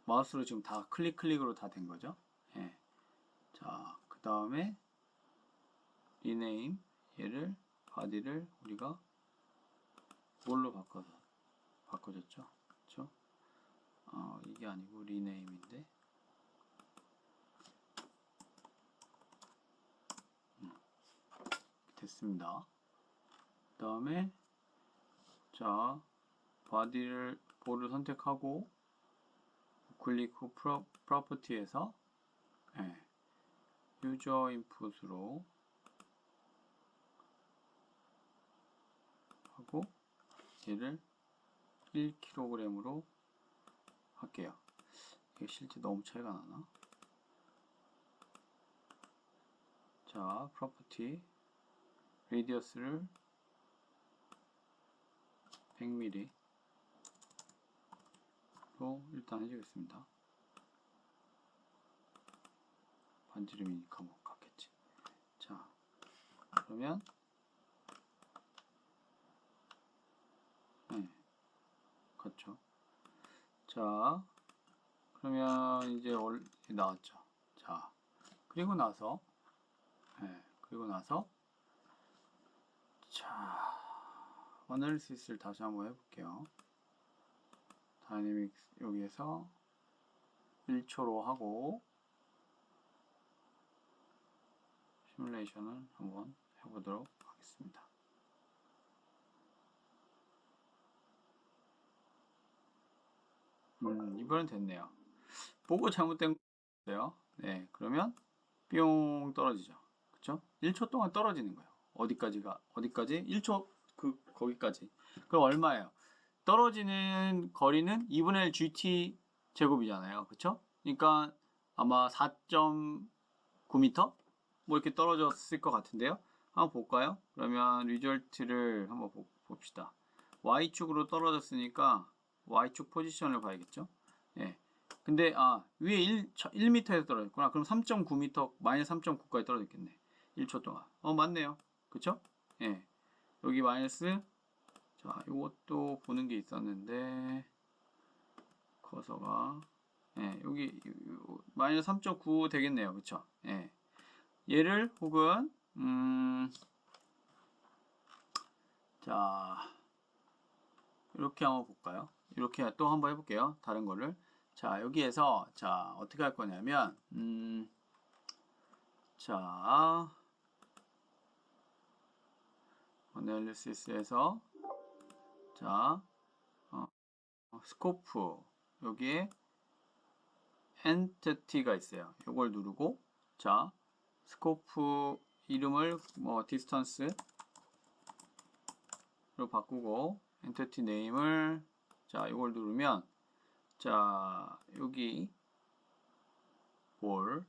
마우스로 지금 다 클릭으로 다 된 거죠. 자, 그 다음에 리네임 얘를 바디를 우리가 뭘로 바꿔줬죠? 그렇죠? 이게 아니고 리네임인데 됐습니다. 그 다음에 자 볼을 선택하고 클릭 후 프로퍼티에서 유저 인풋으로 하고 얘를 1kg으로 할게요. 이게 실제 너무 차이가 나나? 자, 프로퍼티 레디어스를 100mm로 일단 해주겠습니다. 반지름이니까 뭐 같겠지. 자, 그러면 그렇죠. 자, 그러면 이제 나왔죠. 자, 그리고 나서 자, 어널리시스를 다시 한번 해볼게요. 다이내믹스 여기에서 1초로 하고 시뮬레이션을 한번 해보도록 하겠습니다. 이번엔 됐네요. 보고 잘못된 거예요. 네, 그러면 뿅 떨어지죠. 그쵸? 1초 동안 떨어지는 거예요. 어디까지? 1초 거기까지. 그럼 얼마예요? 떨어지는 거리는 2분의 1 GT 제곱이잖아요. 그쵸? 그러니까 아마 4.9m? 뭐 이렇게 떨어졌을 것 같은데요. 한번 볼까요? 그러면 리절트를 한번 봅시다. Y축으로 떨어졌으니까 Y축 포지션을 봐야겠죠? 예. 근데 위에 1m에서 떨어졌구나. 그럼 3.9m, 마이너스 3.9까지 떨어졌겠네. 1초 동안. 맞네요. 그쵸? 예. 여기 마이너스, 자, 요것도 보는 게 있었는데, 커서가, 여기 마이너스 3.9 되겠네요. 그쵸? 예. 얘를 혹은, 자, 이렇게 한번 볼까요? 이렇게 또 한번 해볼게요. 다른 거를. 자, 여기에서, 자, 어떻게 할 거냐면, 자, 어널리시스에서, 자, 스코프, 여기에 엔티티가 있어요. 이걸 누르고, 자, 스코프 이름을 뭐 디스턴스로 바꾸고, 엔티티 네임을, 자, 이걸 누르면, 자, 여기 볼을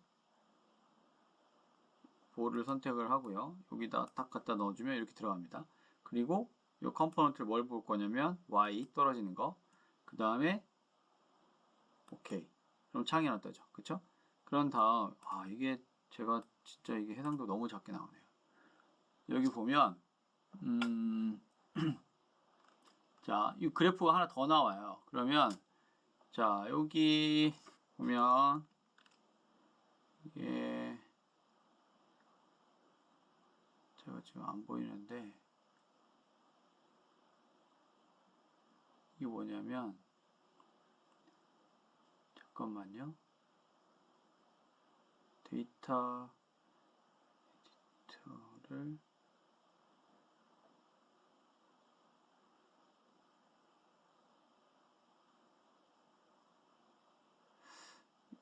선택을 하고요. 여기다 딱 갖다 넣어주면 이렇게 들어갑니다. 그리고 이 컴포넌트를 뭘 볼 거냐면 Y 떨어지는 거. 그 다음에 오케이. 그럼 창이 하나 떠죠. 그쵸? 그런 다음 이게 제가 진짜 이게 해상도 너무 작게 나오네요. 여기 보면 자, 이 그래프가 하나 더 나와요. 그러면 자, 여기 보면 이게 제가 지금 안 보이는데 이게 뭐냐면 잠깐만요. 데이터 에디터를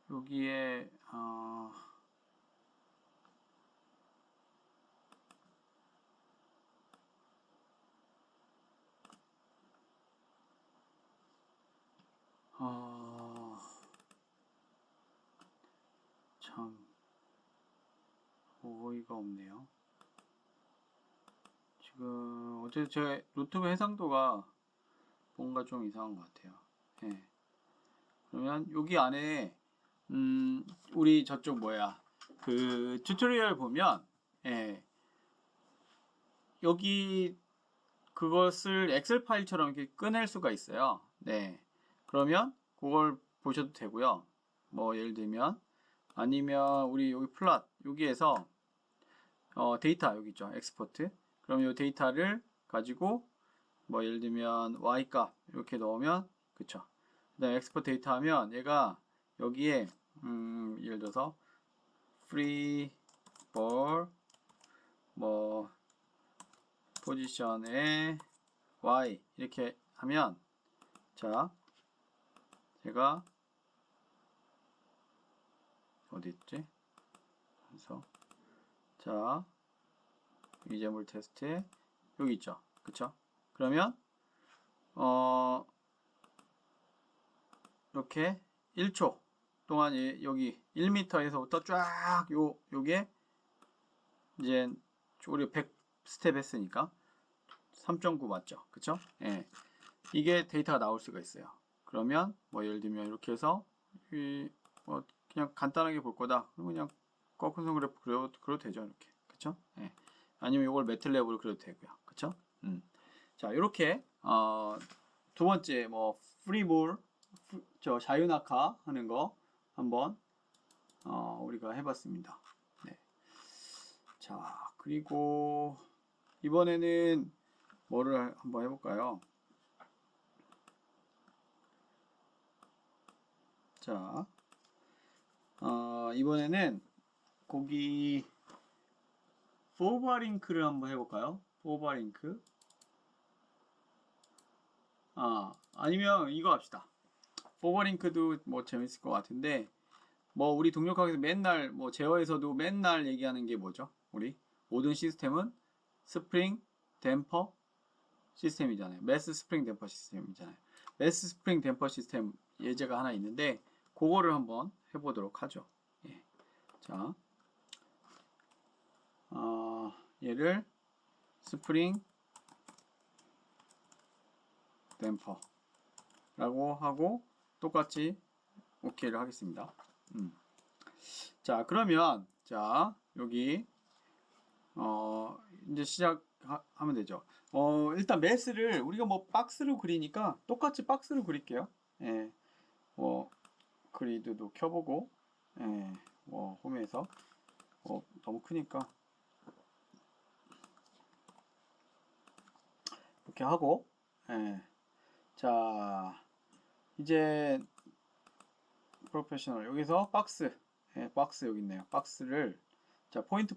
여기에 참 어이가 없네요. 지금 제 노트북 해상도가 뭔가 좀 이상한 것 같아요. 예. 그러면 여기 안에 우리 저쪽 뭐야 그 튜토리얼 보면 예, 여기 그것을 엑셀 파일처럼 이렇게 꺼낼 수가 있어요. 네. 그러면 그걸 보셔도 되고요. 뭐 예를 들면 아니면 우리 여기 플롯 여기에서 데이터 여기 있죠. 엑스포트. 그럼 이 데이터를 가지고 뭐 예를 들면 y 값 이렇게 넣으면 그쵸. 그다음에 엑스포트 데이터 하면 얘가 여기에 예를 들어서 free for 뭐 포지션에 y 이렇게 하면 자 제가 어디 있지? 그래서 자 위젯물 테스트에 여기 있죠. 그쵸? 그러면 이렇게 1초 동안 여기 1m에서부터 쫙 요게 이제 우리 100 스텝 했으니까 3.9 맞죠? 그쵸? 예. 이게 데이터가 나올 수가 있어요. 그러면 뭐 예를 들면 이렇게 해서 뭐 그냥 간단하게 볼 거다. 그러면 그냥 거꾸선 그래프 그려도 되죠. 이렇게. 그쵸? 예. 아니면 이걸 매틀랩으로 그려도 되고요. 그쵸? 자, 이렇게 두 번째 뭐 프리볼 저 자유낙하 하는 거 한번 우리가 해봤습니다. 네. 자, 그리고 이번에는 뭐를 한번 해볼까요? 자, 이번에는 거기 포버링크를 한번 해볼까요? 포버링크. 아니면 이거 합시다. 포버링크도 뭐 재밌을 것 같은데 뭐 우리 동력학에서 맨날 뭐 제어에서도 맨날 얘기하는 게 뭐죠? 우리 모든 시스템은 스프링 댐퍼 시스템이잖아요. 매스 스프링 댐퍼 시스템이잖아요. 매스 스프링 댐퍼 시스템 예제가 하나 있는데 그거를 한번 해보도록 하죠. 예. 자, 얘를 스프링 댐퍼라고 하고 똑같이 OK를 하겠습니다. 자, 그러면 자 여기 이제 시작하면 되죠. 일단 매스를 우리가 뭐 박스로 그리니까 똑같이 박스로 그릴게요. 예, 뭐 그리드도 켜보고, 예, 뭐 홈에서 너무 크니까 이렇게 하고, 예, 자 이제 프로페셔널 여기서 박스, 예, 박스 여기 있네요. 박스를 자 포인트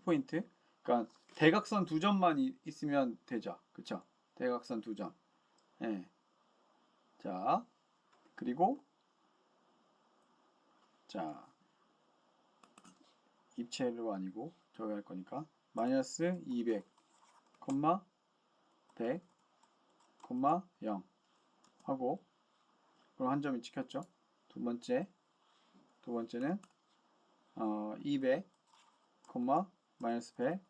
그러니까 대각선 두 점만 있으면 되죠. 그쵸? 대각선 두 점. 예. 자, 그리고 자 입체로 아니고 저기 할 거니까 마이너스 200, 100, 0 하고 그럼 한 점이 찍혔죠. 두 번째는 200, 마이너스 100,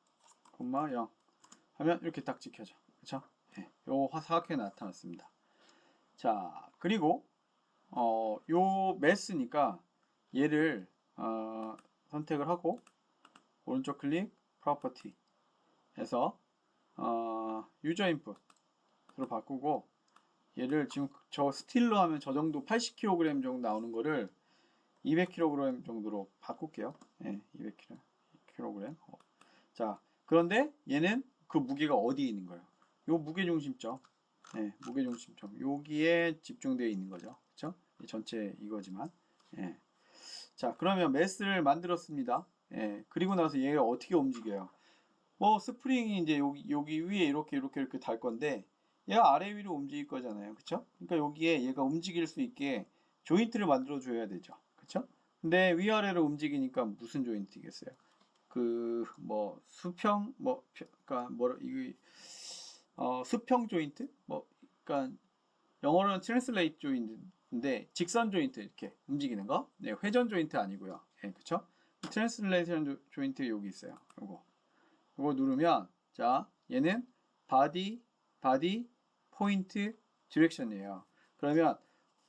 0 하면 이렇게 딱 찍혀져. 그쵸? 네, 요 사각형이 나타났습니다. 자, 그리고 요 매스니까 얘를 선택을 하고 오른쪽 클릭 프로퍼티 해서 유저 인풋으로 바꾸고 얘를 지금 저 스틸로 하면 저 정도 80kg 정도 나오는 거를 200kg 정도로 바꿀게요. 네, 200kg. 자, 그런데 얘는 그 무게가 어디에 있는 거예요? 요 무게중심점. 네, 무게중심점. 여기에 집중되어 있는 거죠. 그쵸? 전체 이거지만. 예. 자, 그러면 매스를 만들었습니다. 예. 그리고 나서 얘가 어떻게 움직여요? 뭐 스프링이 이제 여기 위에 이렇게 달 건데 얘가 아래 위로 움직일 거잖아요. 그쵸? 그러니까 여기에 얘가 움직일 수 있게 조인트를 만들어 줘야 되죠. 그쵸? 근데 위아래로 움직이니까 무슨 조인트겠어요? 그 뭐 수평 그러니까 이거 수평 조인트? 그러니까 영어로는 트랜슬레이트 조인트인데 직선 조인트 이렇게 움직이는 거. 네, 회전 조인트 아니고요. 네, 그쵸? 트랜슬레이션 조인트 여기 있어요. 요거 누르면 자 얘는 바디 바디, 포인트, 디렉션이에요. 그러면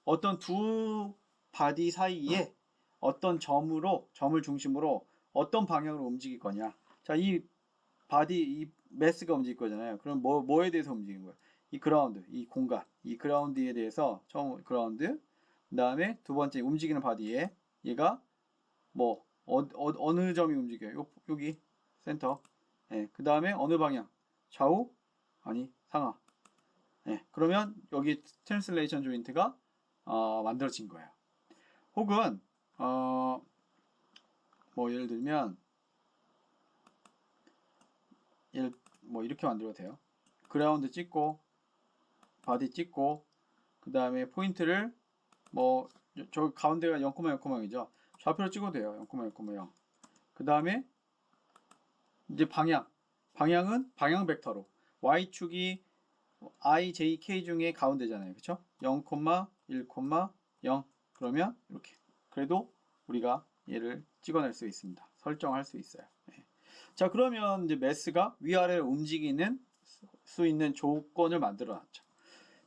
어떤 두 바디 사이에 어떤 점을 중심으로 어떤 방향으로 움직일 거냐. 자, 이 바디, 이 매스가 움직일 거잖아요. 그럼 뭐에 대해서 움직이는 거예요? 이 그라운드, 이 공간, 이 그라운드에 대해서 처음 그라운드, 그 다음에 두 번째 움직이는 바디에 얘가 뭐 어느 점이 움직여요? 여기 센터. 예, 그 다음에 어느 방향? 좌우? 아니 상하. 예, 그러면 여기 트랜슬레이션 조인트가 만들어진 거예요. 혹은 뭐 예를 들면 뭐 이렇게 만들어도 돼요. 그라운드 찍고 바디 찍고 그 다음에 포인트를 뭐 저 가운데가 0,0,0이죠. 좌표로 찍어도 돼요. 0,0,0. 그 다음에 이제 방향은 방향 벡터로 y축이 i, j, k 중에 가운데잖아요. 그쵸? 0, 1, 0 그러면 이렇게 그래도 우리가 얘를 찍어낼 수 있습니다. 설정할 수 있어요. 네. 자, 그러면 이제 매스가 위아래로 움직이는 수 있는 조건을 만들어 놨죠.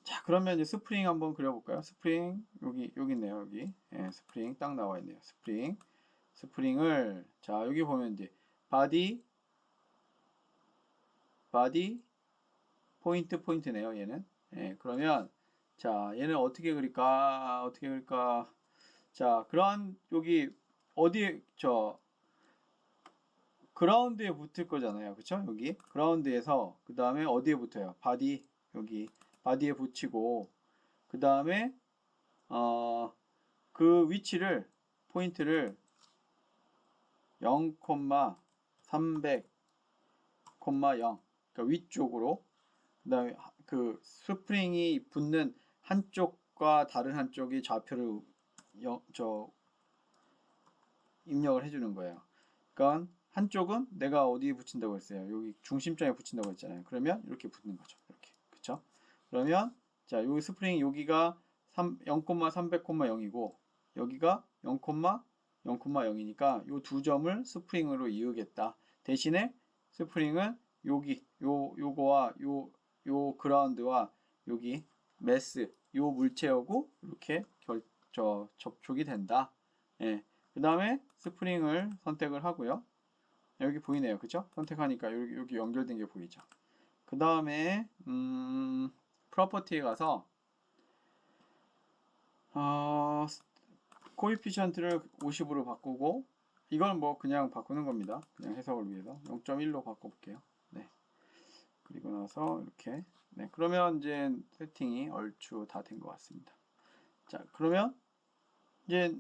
자, 그러면 이제 스프링 한번 그려볼까요? 스프링 여기 있네요. 여기 스프링 딱 나와 있네요. 스프링을 자 여기 보면 이제 바디 포인트네요. 얘는 그러면 자 얘는 어떻게 그릴까? 자 그런 여기 어디에 그라운드에 붙을 거잖아요. 그쵸? 여기 그라운드에서 그 다음에 어디에 붙어요? 바디 여기 바디에 붙이고 그 다음에 그 위치를 포인트를 0,300,0 그러니까 위쪽으로 그 다음에 그 스프링이 붙는 한쪽과 다른 한쪽이 좌표를 입력을 해주는 거예요. 그러니까 한쪽은 내가 어디에 붙인다고 했어요? 여기 중심점에 붙인다고 했잖아요. 그러면 이렇게 붙는 거죠. 이렇게 그쵸? 그러면 자 여기 스프링 여기가 0,300,0이고 여기가 0,0,0이니까 이 두 점을 스프링으로 이으겠다. 대신에 스프링은 여기 요거와 요 그라운드와 여기 매스 요 물체하고 이렇게 접촉이 된다. 예. 그 다음에 스프링을 선택을 하고요. 여기 보이네요. 그죠? 선택하니까 여기 연결된 게 보이죠. 그 다음에 프로퍼티에 가서 코에피션트를 50으로 바꾸고 이건 뭐 그냥 바꾸는 겁니다. 그냥 해석을 위해서 0.1로 바꿔볼게요. 네. 그리고 나서 이렇게 네. 그러면 이제 세팅이 얼추 다 된 것 같습니다. 자, 그러면 이제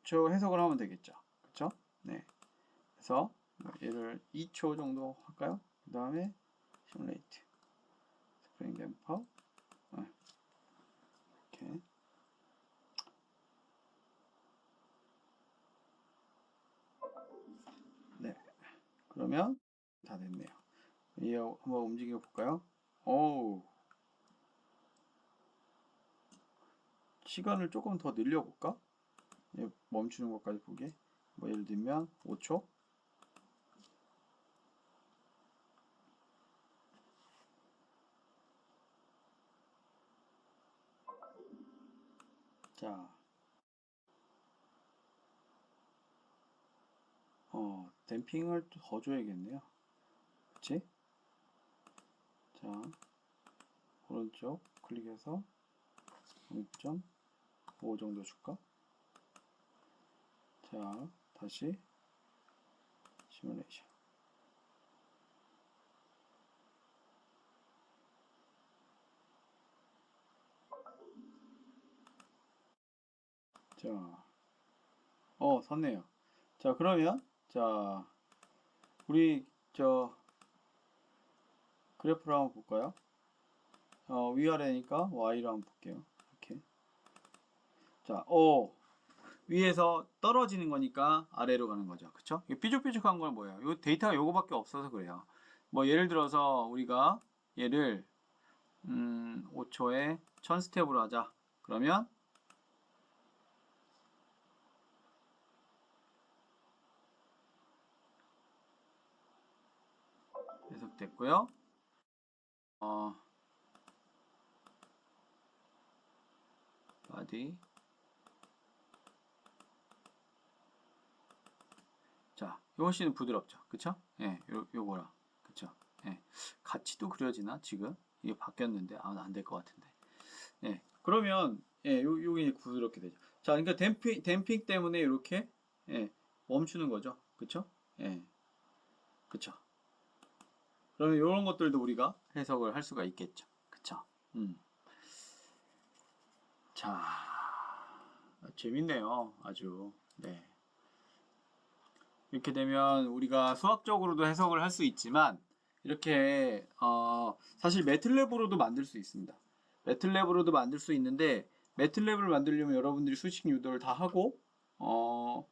저 해석을 하면 되겠죠. 그쵸? 네. 그래서 얘를 2초 정도 할까요? 그 다음에 시뮬레이트 스프링 댐퍼 이렇게 네. 그러면 다 됐네요. 얘 한번 움직여 볼까요? 오우 시간을 조금 더 늘려볼까? 멈추는 것까지 보게. 뭐 예를 들면 5초. 자, 댐핑을 더 줘야겠네요. 그치? 자, 오른쪽 클릭해서 0.5 정도 줄까? 자, 다시 시뮬레이션. 자, 섰네요. 자, 그러면 자, 우리 그래프를 한번 볼까요? 위아래니까 Y로 한번 볼게요. 이렇게. 자, 위에서 떨어지는 거니까 아래로 가는 거죠. 그쵸? 삐죽삐죽한 건 뭐예요? 이 데이터가 요거밖에 없어서 그래요. 뭐 예를 들어서 우리가 얘를 5초에 1000스텝으로 하자. 그러면 해석됐고요. body. 자, 훨씬 부드럽죠, 그쵸? 예, 요거랑, 그쵸? 예, 같이도 그려지나 지금 이게 바뀌었는데 안 될 것 같은데. 예, 그러면 예, 요게 부드럽게 되죠. 자, 그러니까 댐핑 때문에 이렇게 예, 멈추는 거죠, 그쵸? 예, 그쵸? 그러면 이런 것들도 우리가 해석을 할 수가 있겠죠, 그쵸? 자, 재밌네요, 아주. 네. 이렇게 되면 우리가 수학적으로도 해석을 할 수 있지만 이렇게 사실 매틀랩으로도 만들 수 있습니다. 매틀랩으로도 만들 수 있는데 매틀랩을 만들려면 여러분들이 수식 유도를 다 하고 뭐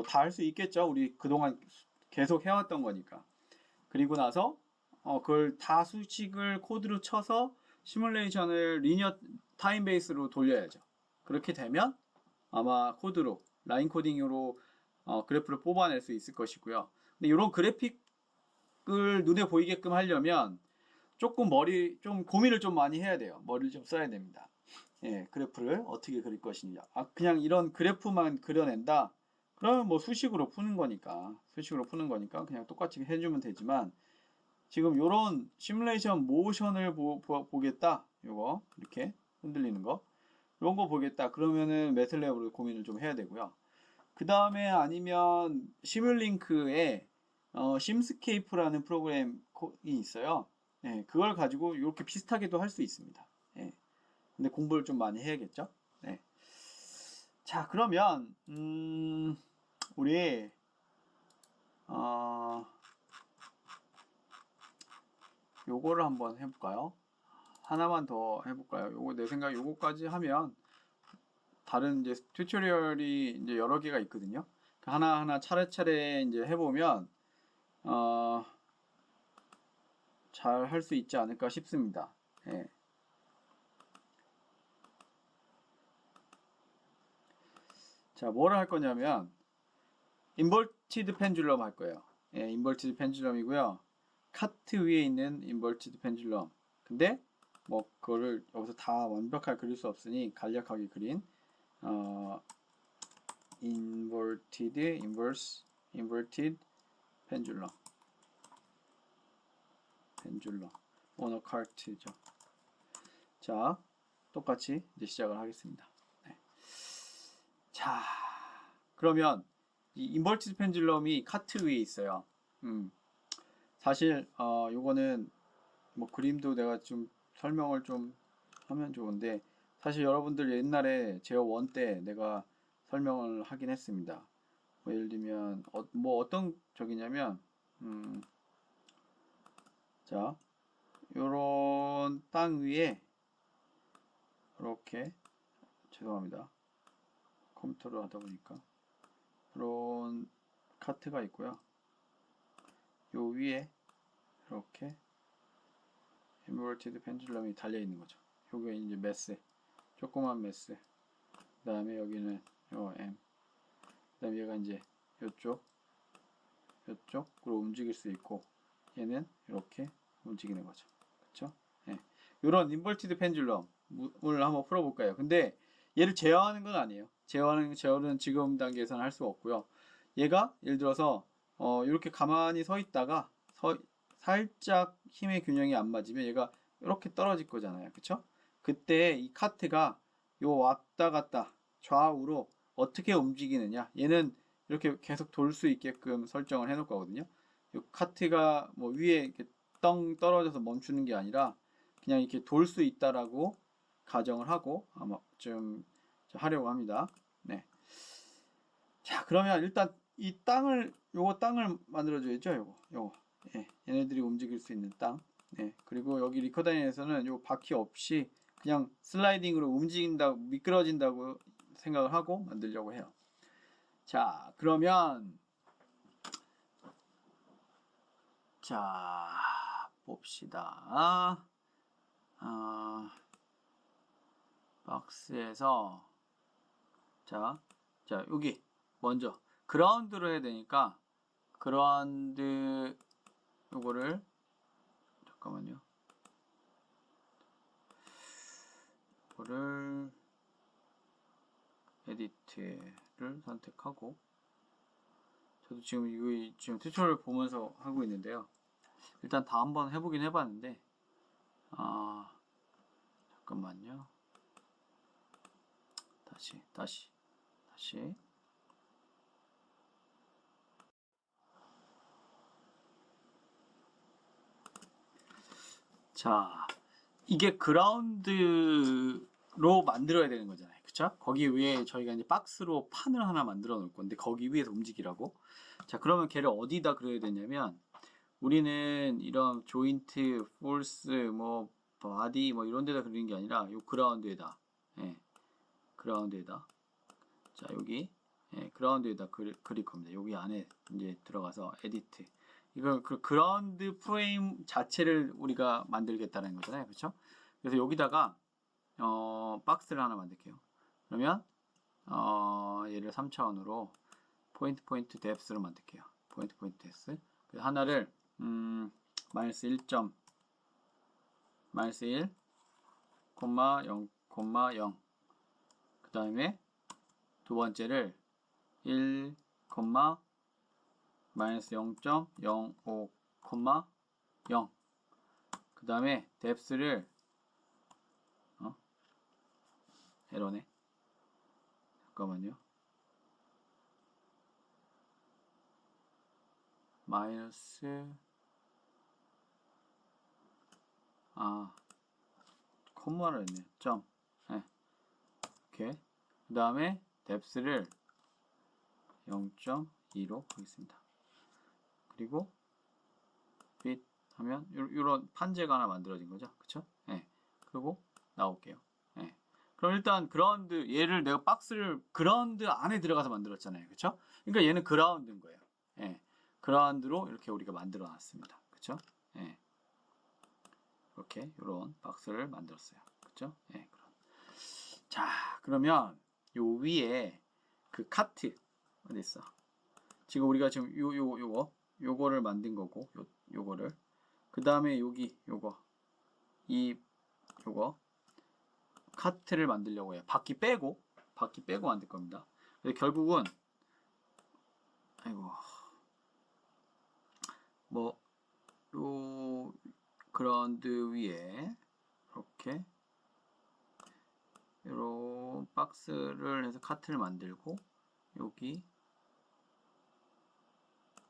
다 할 수 있겠죠. 우리 그동안 계속 해왔던 거니까. 그리고 나서 그걸 다 수식을 코드로 쳐서 시뮬레이션을 리니어 타임 베이스로 돌려야죠. 그렇게 되면 아마 코드로 라인 코딩으로 그래프를 뽑아낼 수 있을 것이고요. 근데 이런 그래픽을 눈에 보이게끔 하려면 조금 좀 고민을 좀 많이 해야 돼요. 머리를 좀 써야 됩니다. 예, 그래프를 어떻게 그릴 것이냐. 그냥 이런 그래프만 그려낸다. 그러면 뭐 수식으로 푸는 거니까 그냥 똑같이 해주면 되지만 지금 이런 시뮬레이션 모션을 보겠다. 요거 이렇게 흔들리는 거 이런 거 보겠다. 그러면은 매틀랩으로 고민을 좀 해야 되고요. 그 다음에 아니면 시뮬링크에 심스케이프라는 프로그램이 있어요. 네, 그걸 가지고 이렇게 비슷하게도 할 수 있습니다. 네, 근데 공부를 좀 많이 해야겠죠. 네. 자, 그러면 우리 요거를 한번 해볼까요? 하나만 더 해볼까요? 요거 내 생각 요거까지 하면 다른 이제 튜토리얼이 이제 여러 개가 있거든요. 하나하나 차례차례 이제 해보면 잘 할 수 있지 않을까 싶습니다. 예. 자, 뭐를 할 거냐면 인버티드 펜듈럼 할 거예요. 예, 인버티드 펜듈럼이고요. 카트 위에 있는 인버티드 펜듈럼. 근데 뭐 그거를 여기서 다 완벽하게 그릴 수 없으니 간략하게 그린 inverted pendulum 오너 카트죠. 자, 똑같이 이제 시작을 하겠습니다. 네. 자, 그러면 이 인버티드 펜듈럼이 카트 위에 있어요. 사실 요거는 뭐 그림도 내가 좀 설명을 좀 하면 좋은데 사실 여러분들 옛날에 제어 1 때 내가 설명을 하긴 했습니다. 뭐 예를 들면 뭐 어떤 적이냐면 자, 요런 땅 위에 이렇게 죄송합니다. 컴퓨터로 하다 보니까 이런 카트가 있고요. 요 위에 이렇게 인버티드 펜듈럼이 달려 있는 거죠. 요게 이제 매스, 조그만 매스. 그 다음에 여기는 요 M. 그 다음에 얘가 이제 요쪽으로 움직일 수 있고 얘는 이렇게 움직이는 거죠. 그쵸? 예. 요런 인버티드 펜듈럼을 한번 풀어볼까요? 근데 얘를 제어하는 건 아니에요. 제어는 지금 단계에서는 할 수 없고요. 얘가 예를 들어서 이렇게 가만히 서 있다가 살짝 힘의 균형이 안 맞으면 얘가 이렇게 떨어질 거잖아요. 그쵸? 그때 이 카트가 요 왔다 갔다 좌우로 어떻게 움직이느냐 얘는 이렇게 계속 돌 수 있게끔 설정을 해 놓을 거거든요. 요 카트가 뭐 위에 이렇게 떵 떨어져서 멈추는 게 아니라 그냥 이렇게 돌 수 있다라고 가정을 하고 아마 좀 하려고 합니다. 네. 자, 그러면 일단 요거 땅을 만들어줘야죠. 요거. 예, 얘네들이 움직일 수 있는 땅. 네, 그리고 여기 리커다인에서는 요 바퀴 없이 그냥 슬라이딩으로 미끄러진다고 생각을 하고 만들려고 해요. 자, 그러면 자, 봅시다. 박스에서 자, 여기 먼저 그라운드로 해야 되니까 그라운드 요거를 잠깐만요. 이거를 에디트를 선택하고, 저도 지금 이거 지금 튜토리얼 보면서 하고 있는데요. 일단 다 한번 해보긴 해봤는데, 잠깐만요. 다시. 자, 이게 그라운드로 만들어야 되는 거잖아요. 그쵸? 거기 위에 저희가 이제 박스로 판을 하나 만들어 놓을 건데, 거기 위에서 움직이라고. 자, 그러면 걔를 어디다 그려야 되냐면, 우리는 이런 조인트, 폴스, 뭐, 바디, 뭐 이런 데다 그리는 게 아니라, 요 그라운드에다. 예, 그라운드에다. 자, 여기. 예, 그라운드에다 그릴 겁니다. 여기 안에 이제 들어가서 에디트. 이걸 그 그라운드 프레임 자체를 우리가 만들겠다는 거잖아요. 그렇죠? 그래서 여기다가 박스를 하나 만들게요. 그러면 얘를 3차원으로 포인트 뎁스로 만들게요. 포인트 뎁스. 그래서 하나를 마이너스 1, 0, 0. 그 다음에 두 번째를 1, 마이너스 0.05, 0. 그 다음에 뎁스를 에러네. 잠깐만요. 마이너스 콤마를 했네요. 점. 네. 이렇게. 그 다음에 뎁스를 0.2로 하겠습니다. 그리고 빛 하면 이런 판재가 하나 만들어진 거죠. 그쵸? 네. 그리고 나올게요. 네. 그럼 일단 그라운드, 얘를 내가 박스를 그라운드 안에 들어가서 만들었잖아요. 그쵸? 그러니까 얘는 그라운드인 거예요. 네. 그라운드로 이렇게 우리가 만들어 놨습니다. 그쵸? 네. 이렇게 이런 박스를 만들었어요. 그쵸? 네. 자, 그러면 요 위에 그 카트 어디 있어? 지금 우리가 지금 요거를 만든 거고, 요거를 그 다음에 여기 요거 카트를 만들려고 해요. 바퀴 빼고 만들 겁니다. 그래서 결국은 요 그라운드 위에 이렇게 요런 박스를 해서 카트를 만들고, 여기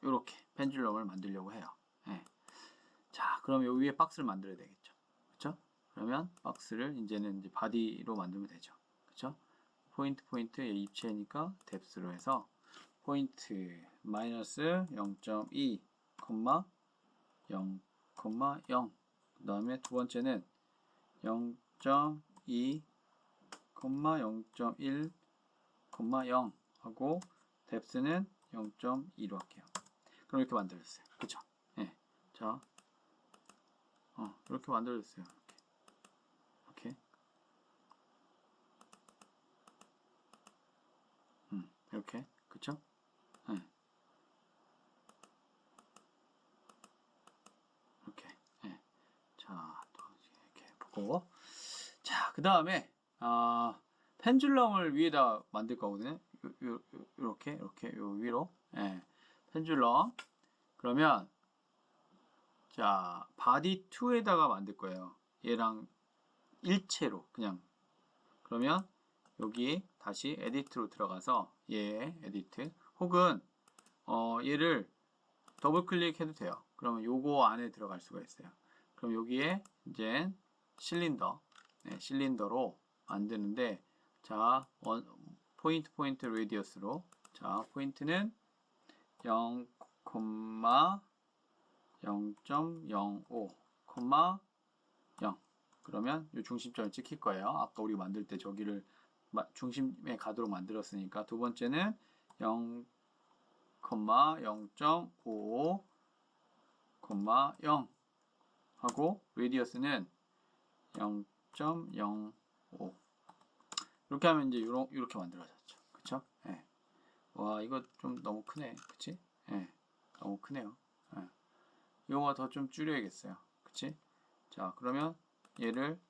요렇게 펜듈럼을 만들려고 해요. 네. 자, 그럼 요 위에 박스를 만들어야 되겠죠. 그쵸? 그러면 박스를 이제는 이제 바디로 만들면 되죠. 그쵸? 포인트 입체니까 뎁스로 해서 포인트 마이너스 0.2, 0, 0. 그 다음에 두 번째는 0.2, 0.1, 0 하고 뎁스는 0.2로 할게요. 그럼 이렇게 만들었어요. 그쵸? 네. 자, 이렇게 만들어줬어요. 이렇게. 이렇게. 그쵸? 네. 이렇게. 네. 자, 또 이렇게 보고. 자, 그 다음에, 펜듈럼을 위에다 만들 거거든요. 이렇게, 요 위로. 네. 펜듈럼. 그러면, 자, 바디 2에다가 만들 거예요. 얘랑 일체로, 그냥. 그러면, 여기 다시 에디트로 들어가서 얘 에디트 혹은 얘를 더블 클릭해도 돼요. 그러면 요거 안에 들어갈 수가 있어요. 그럼 여기에 이제 실린더로 만드는데, 자, 포인트 레디어스로, 자, 포인트는 0,0.05, 0. 그러면 이 중심점을 찍힐 거예요. 아까 우리 만들 때 저기를 중심에 가도록 만들었으니까. 두 번째는 0,0.55, 0 하고 레디어스는 0.05. 이렇게 하면 이제 이렇게 만들어졌죠. 그쵸? 네. 와, 이거 좀 너무 크네. 그치? 네. 너무 크네요. 네. 이거 더 좀 줄여야겠어요. 그치? 자, 그러면 얘를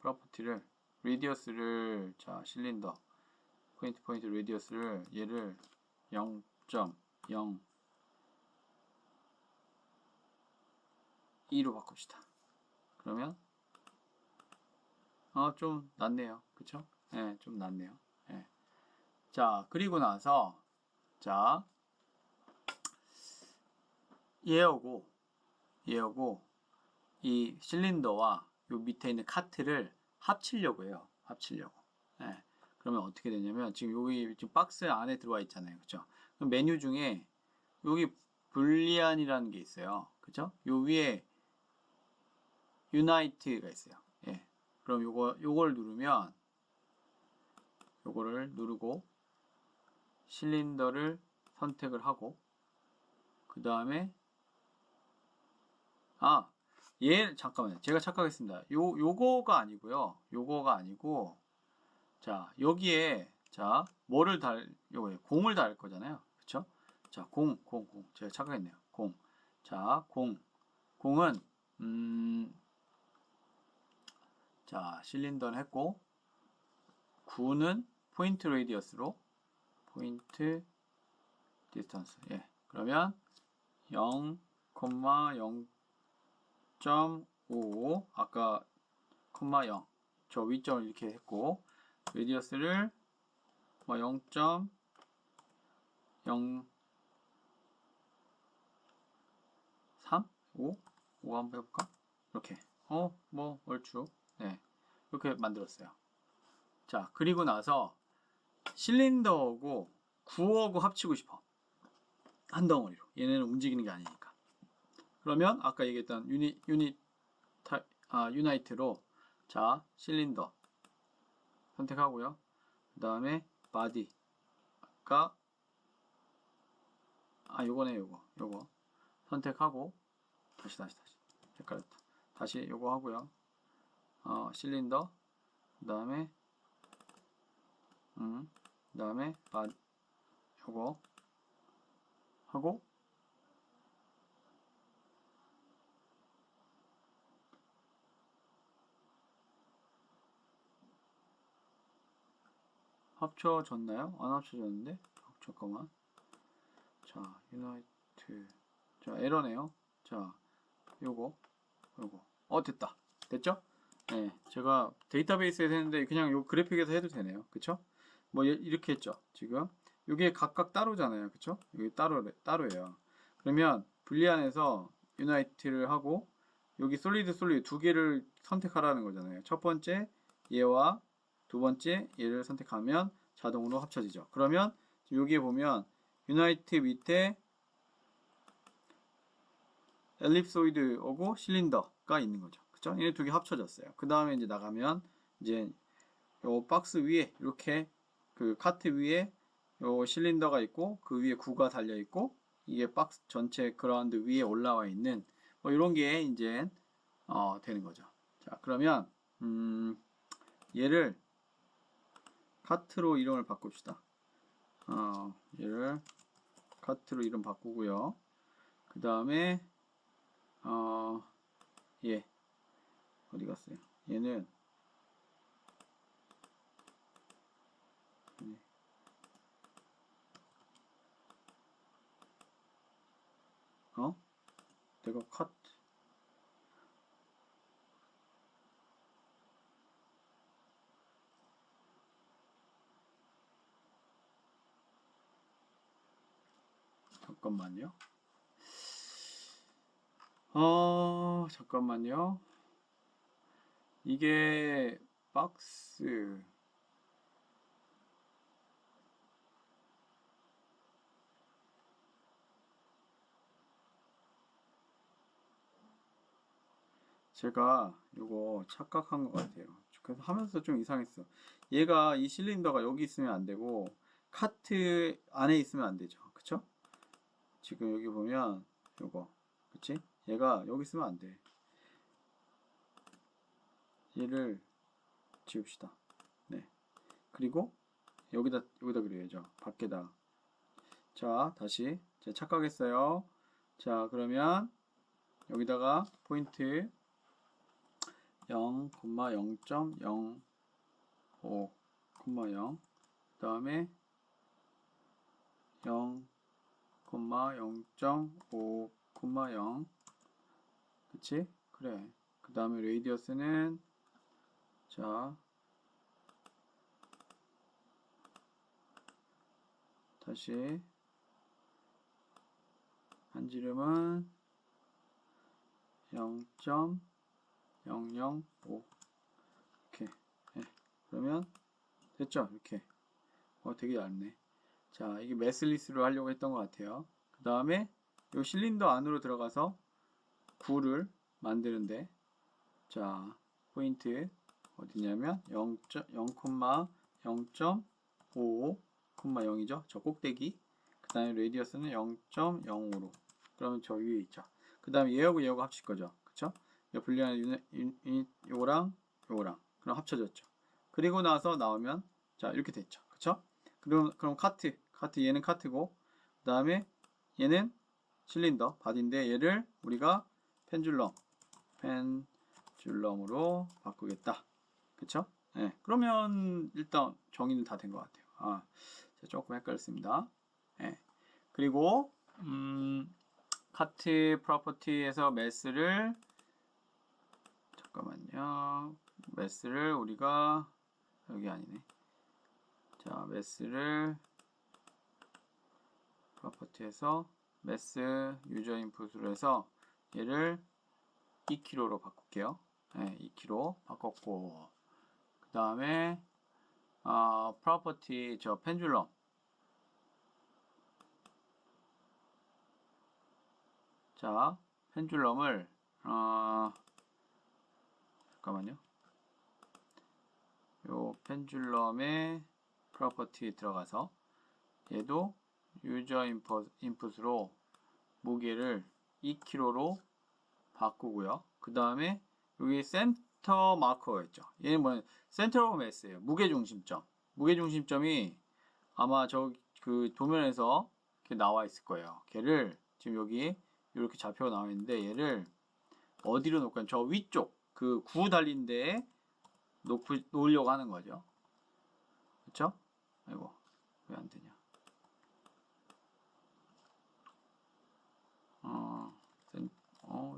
프로퍼티를 레디어스를 자 실린더 포인트 레디어스를 얘를 0.02로 바꿉시다. 그러면 좀 낫네요. 그쵸? 네, 좀 낫네요. 네. 자, 그리고 나서 자 얘하고 이 실린더와 요 밑에 있는 카트를 합치려고 해요. 합치려고. 네. 그러면 어떻게 되냐면 지금 여기 지금 박스 안에 들어와 있잖아요. 그쵸? 그럼 메뉴 중에 여기 불리안이라는 게 있어요. 그쵸? 요 위에 유나이트가 있어요. 예. 그럼 요걸 누르면 요거를 누르고 실린더를 선택을 하고 그 다음에 잠깐만요. 제가 착각했습니다. 요거가 아니고요. 요거가 아니고 자 여기에 자 뭐를 요거에 공을 달 거잖아요. 그쵸? 자 공 제가 착각했네요. 자 공은 자 실린더는 했고 9는 포인트 레디어스로 포인트 디스턴스 예 그러면 0,0.5 아까 0, 저 위점을 이렇게 했고 레디어스를 뭐 0.03 5 한번 해볼까? 이렇게 뭐 얼추 네 이렇게 만들었어요. 자 그리고 나서 실린더하고 구어하고 합치고 싶어. 한 덩어리로. 얘네는 움직이는 게 아니니까. 그러면 아까 얘기했던 유나이트로 자 실린더 선택하고요. 그 다음에 바디가 요거네 요거 선택하고 다시 헷갈렸다. 다시 요거 하고요. 실린더 그 다음에 요거 하고 합쳐졌나요? 안 합쳐졌는데? 잠깐만. 자, 유나이트. 자, 에러네요. 자, 요거. 됐다. 됐죠? 네, 제가 데이터베이스에서 했는데 그냥 요 그래픽에서 해도 되네요. 그쵸? 뭐 이렇게 했죠. 지금 요게 각각 따로잖아요. 그쵸? 여기 따로예요. 그러면 불리안에서 유나이트를 하고 여기 솔리드 두 개를 선택하라는 거잖아요. 첫 번째 얘와 두 번째 얘를 선택하면 자동으로 합쳐지죠. 그러면 여기에 보면 유나이트 밑에 엘립소이드하고 실린더가 있는 거죠. 그쵸? 얘네 두 개 합쳐졌어요. 그 다음에 이제 나가면 이제 요 박스 위에 이렇게 그 카트 위에 요 실린더가 있고 그 위에 구가 달려 있고 이게 박스 전체 그라운드 위에 올라와 있는 뭐 이런 게 이제 되는 거죠. 자 그러면 얘를 카트로 이름을 바꿉시다. 얘를 카트로 이름 바꾸고요. 그 다음에 얘 어디 갔어요? 얘는 내가 컷 잠깐만요. 잠깐만요. 이게 박스 제가 이거 착각한 것 같아요. 그래서 하면서 좀 이상했어. 얘가 이 실린더가 여기 있으면 안 되고 카트 안에 있으면 안 되죠. 그쵸? 지금 여기 보면 요거 그치? 얘가 여기 있으면 안 돼. 얘를 지웁시다. 네. 그리고 여기다 그려야죠. 밖에다. 자, 다시. 제가 착각했어요. 자, 그러면 여기다가 포인트 0,0.05,0 그 다음에 0,0.5,0 그치? 그래. 그 다음에 레이디어스는 자 다시 한지름은 0.005 이렇게. 네. 그러면 됐죠? 이렇게. 되게 얇네. 자, 이게 메슬리스로 하려고 했던 것 같아요. 그 다음에 이 실린더 안으로 들어가서 굴을 만드는데, 자, 포인트 어디냐면 0,0,5,0이죠. 저 꼭대기. 그 다음에 레디어스는 0.05로. 그러면 저 위에 있죠. 그 다음에 얘하고 얘하고 합칠 거죠. 그쵸? 이 분리하는 유닛 요거랑 요거랑 그럼 합쳐졌죠. 그리고 나서 나오면 자 이렇게 됐죠. 그쵸? 그럼 카트 얘는 카트고 그 다음에 얘는 실린더 바디인데 얘를 우리가 펜줄럼으로 바꾸겠다. 그쵸? 네. 그러면 일단 정의는 다 된 것 같아요. 조금 헷갈렸습니다. 네. 그리고 카트 프로퍼티에서 매스를 잠깐만요. 매스를 우리가 여기 아니네. 자, 매스를 프로퍼티에서 매스 유저 인풋으로 해서 얘를 2kg로 바꿀게요. 네, 2kg 바꿨고 그 다음에 프로퍼티 저 펜줄럼 자 펜줄럼을 잠깐만요. 요 펜줄럼의 프로퍼티에 들어가서 얘도 유저 인풋으로 무게를 2kg로 바꾸고요. 그 다음에 여기 센터 마커가 있죠. 얘는 뭐냐? 센터 오브 매스예요. 무게중심점. 무게중심점이 아마 저 그 도면에서 이렇게 나와 있을 거예요. 걔를 지금 여기 이렇게 잡혀 나와 있는데 얘를 어디로 놓을까요? 저 위쪽 그 구 달린 데에 놓으려고 하는 거죠. 그쵸? 아이고 왜 안 되냐?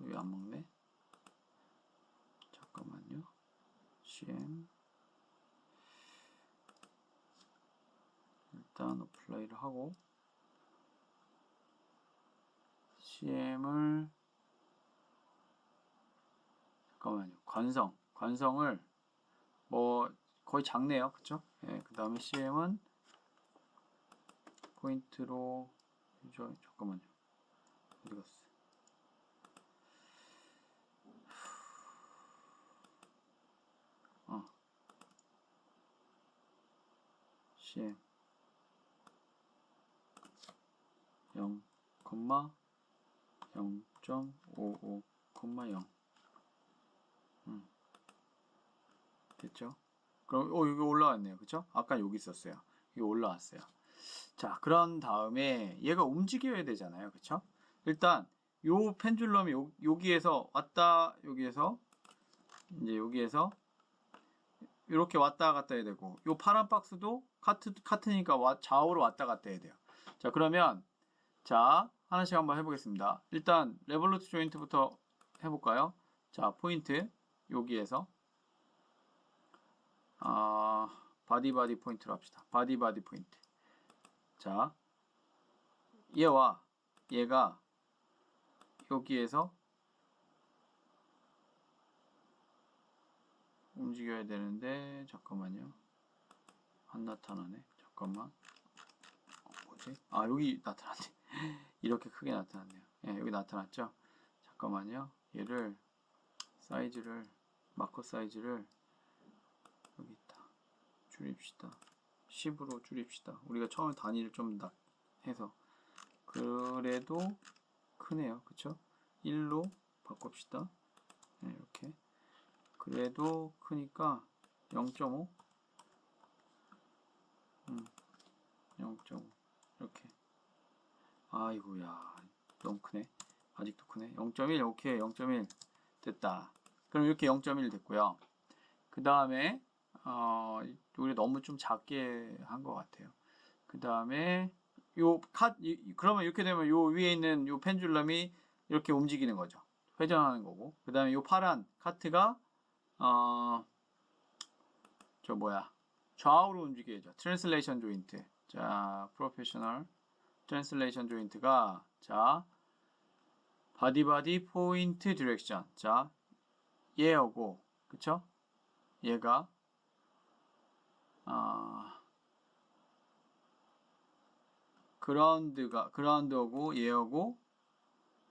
왜 안 먹네? 잠깐만요. CM 일단 어플라이를 하고 CM을 잠깐만요. 관성을 뭐 거의 작네요. 그쵸? 예, 그 다음에 CM은 포인트로 유저 잠깐만요. 어디 갔어? CM 0,0.55,0 됐죠? 그럼 여기 올라왔네요. 그쵸? 아까 여기 있었어요. 여기 올라왔어요. 자, 그런 다음에 얘가 움직여야 되잖아요. 그쵸? 일단 요 펜줄럼이 여기에서 왔다 여기에서 이제 여기에서 이렇게 왔다 갔다 해야 되고 요 파란 박스도 카트니까 좌우로 왔다 갔다 해야 돼요. 자, 그러면 자 하나씩 한번 해보겠습니다. 일단 레볼루트 조인트부터 해볼까요? 자, 포인트 여기에서 바디 포인트로 합시다. 바디 포인트. 자, 얘와 얘가 여기에서 움직여야 되는데 잠깐만요. 안 나타나네. 잠깐만. 뭐지? 여기 나타났네. 이렇게 크게 나타났네요. 예, 여기 나타났죠? 잠깐만요. 얘를 사이즈를 마커 사이즈를 여기 있다. 줄입시다. 10으로 줄입시다. 우리가 처음에 단위를 좀 해서 그래도 크네요. 그쵸? 1로 바꿉시다. 네, 이렇게 그래도 크니까 0.5 0.5 이렇게 아이고야 너무 크네. 아직도 크네. 0.1 오케이 0.1 됐다. 그럼 이렇게 0.1 됐고요. 그 다음에 우리 너무 좀 작게 한 것 같아요. 그 다음에 그러면 이렇게 되면 요 위에 있는 요 펜듈럼이 이렇게 움직이는 거죠. 회전하는 거고. 그 다음에 요 파란 카트가 좌우로 움직여야죠. 트랜슬레이션 조인트. 자, 프로페셔널 트랜슬레이션 조인트가 자, 바디 포인트 디렉션. 자, 얘하고 그쵸? 얘가 그라운드하고 얘하고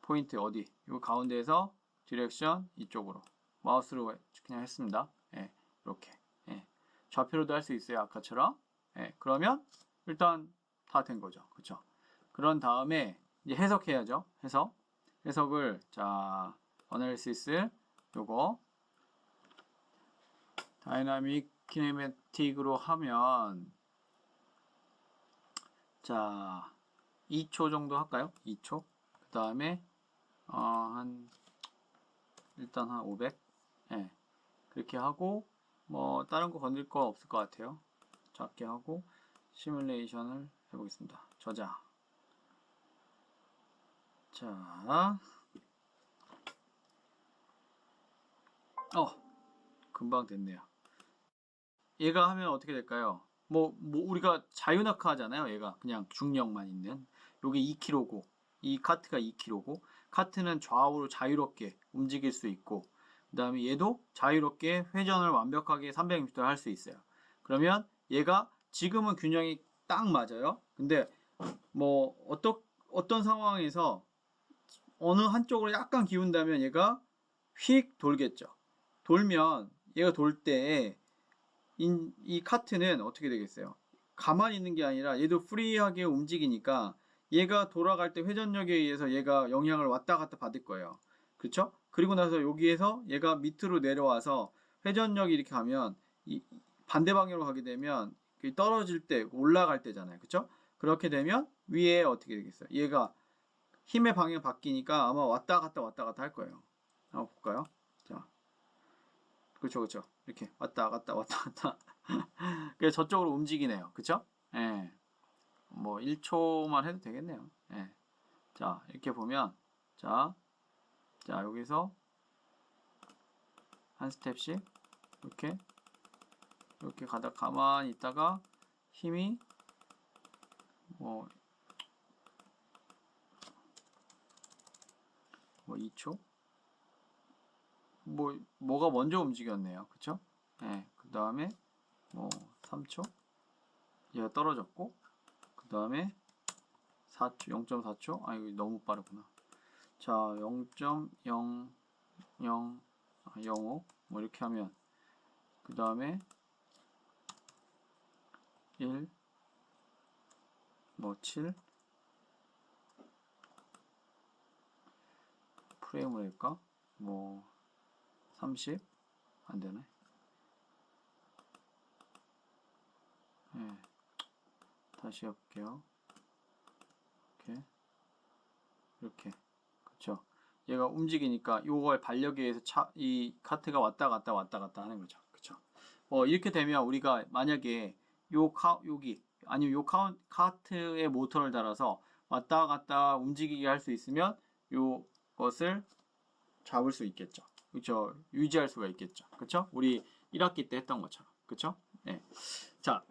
포인트 어디? 이 가운데에서 디렉션 이쪽으로 마우스로 그냥 했습니다. 예, 이렇게. 예. 좌표로도 할 수 있어요. 아까처럼. 예, 그러면 일단 다 된 거죠. 그쵸? 그런 다음에 이제 해석해야죠. 해석을 자, 어널리시스 요거 다이나믹 키네매틱으로 하면 자 2초 정도 할까요? 2초. 그 다음에 일단 한 500. 예. 그렇게 하고 뭐 다른 거 건들 거 없을 것 같아요. 작게 하고 시뮬레이션을 해보겠습니다. 저장. 자, 금방 됐네요. 얘가 하면 어떻게 될까요? 뭐 우리가 자유낙하 하잖아요. 얘가 그냥 중력만 있는. 요게 2kg고 이 카트가 2kg고 카트는 좌우로 자유롭게 움직일 수 있고 그 다음에 얘도 자유롭게 회전을 완벽하게 360도 할 수 있어요. 그러면 얘가 지금은 균형이 딱 맞아요. 근데 뭐 어떤 상황에서 어느 한쪽으로 약간 기운다면 얘가 휙 돌겠죠. 돌면 얘가 돌 때 이 카트는 어떻게 되겠어요? 가만히 있는 게 아니라 얘도 프리하게 움직이니까 얘가 돌아갈 때 회전력에 의해서 얘가 영향을 왔다 갔다 받을 거예요. 그렇죠? 그리고 나서 여기에서 얘가 밑으로 내려와서 회전력이 이렇게 가면 반대 방향으로 가게 되면 떨어질 때 올라갈 때잖아요. 그렇죠? 그렇게 되면 위에 어떻게 되겠어요? 얘가 힘의 방향 바뀌니까 아마 왔다 갔다 할 거예요. 한번 볼까요? 자, 그렇죠. 이렇게 왔다 갔다. 그래서 저쪽으로 움직이네요. 그쵸? 예. 뭐 1초만 해도 되겠네요. 예. 자, 이렇게 보면 자, 여기서 한 스텝씩 이렇게 가다 가만히 있다가 힘이 뭐 2초? 뭐가 먼저 움직였네요. 그쵸? 예. 그 다음에 뭐 3초? 얘가 떨어졌고 그 다음에 4초, 0.4초? 아, 이거 너무 빠르구나. 자, 0.0005 뭐 이렇게 하면 그 다음에 1 뭐 7 프레임을 할까? 뭐 30 안되네. 예. 다시 해볼게요. 이렇게 그쵸? 얘가 움직이니까 요거의 발력에 의해서 이 카트가 왔다 갔다 하는 거죠. 그쵸? 이렇게 되면 우리가 만약에 여기 아니면 요 카트에 모터를 달아서 왔다 갔다 움직이게 할 수 있으면 요것을 잡을 수 있겠죠. 그쵸? 유지할 수가 있겠죠. 그쵸? 우리 1학기 때 했던 것처럼. 그쵸? 네. 자,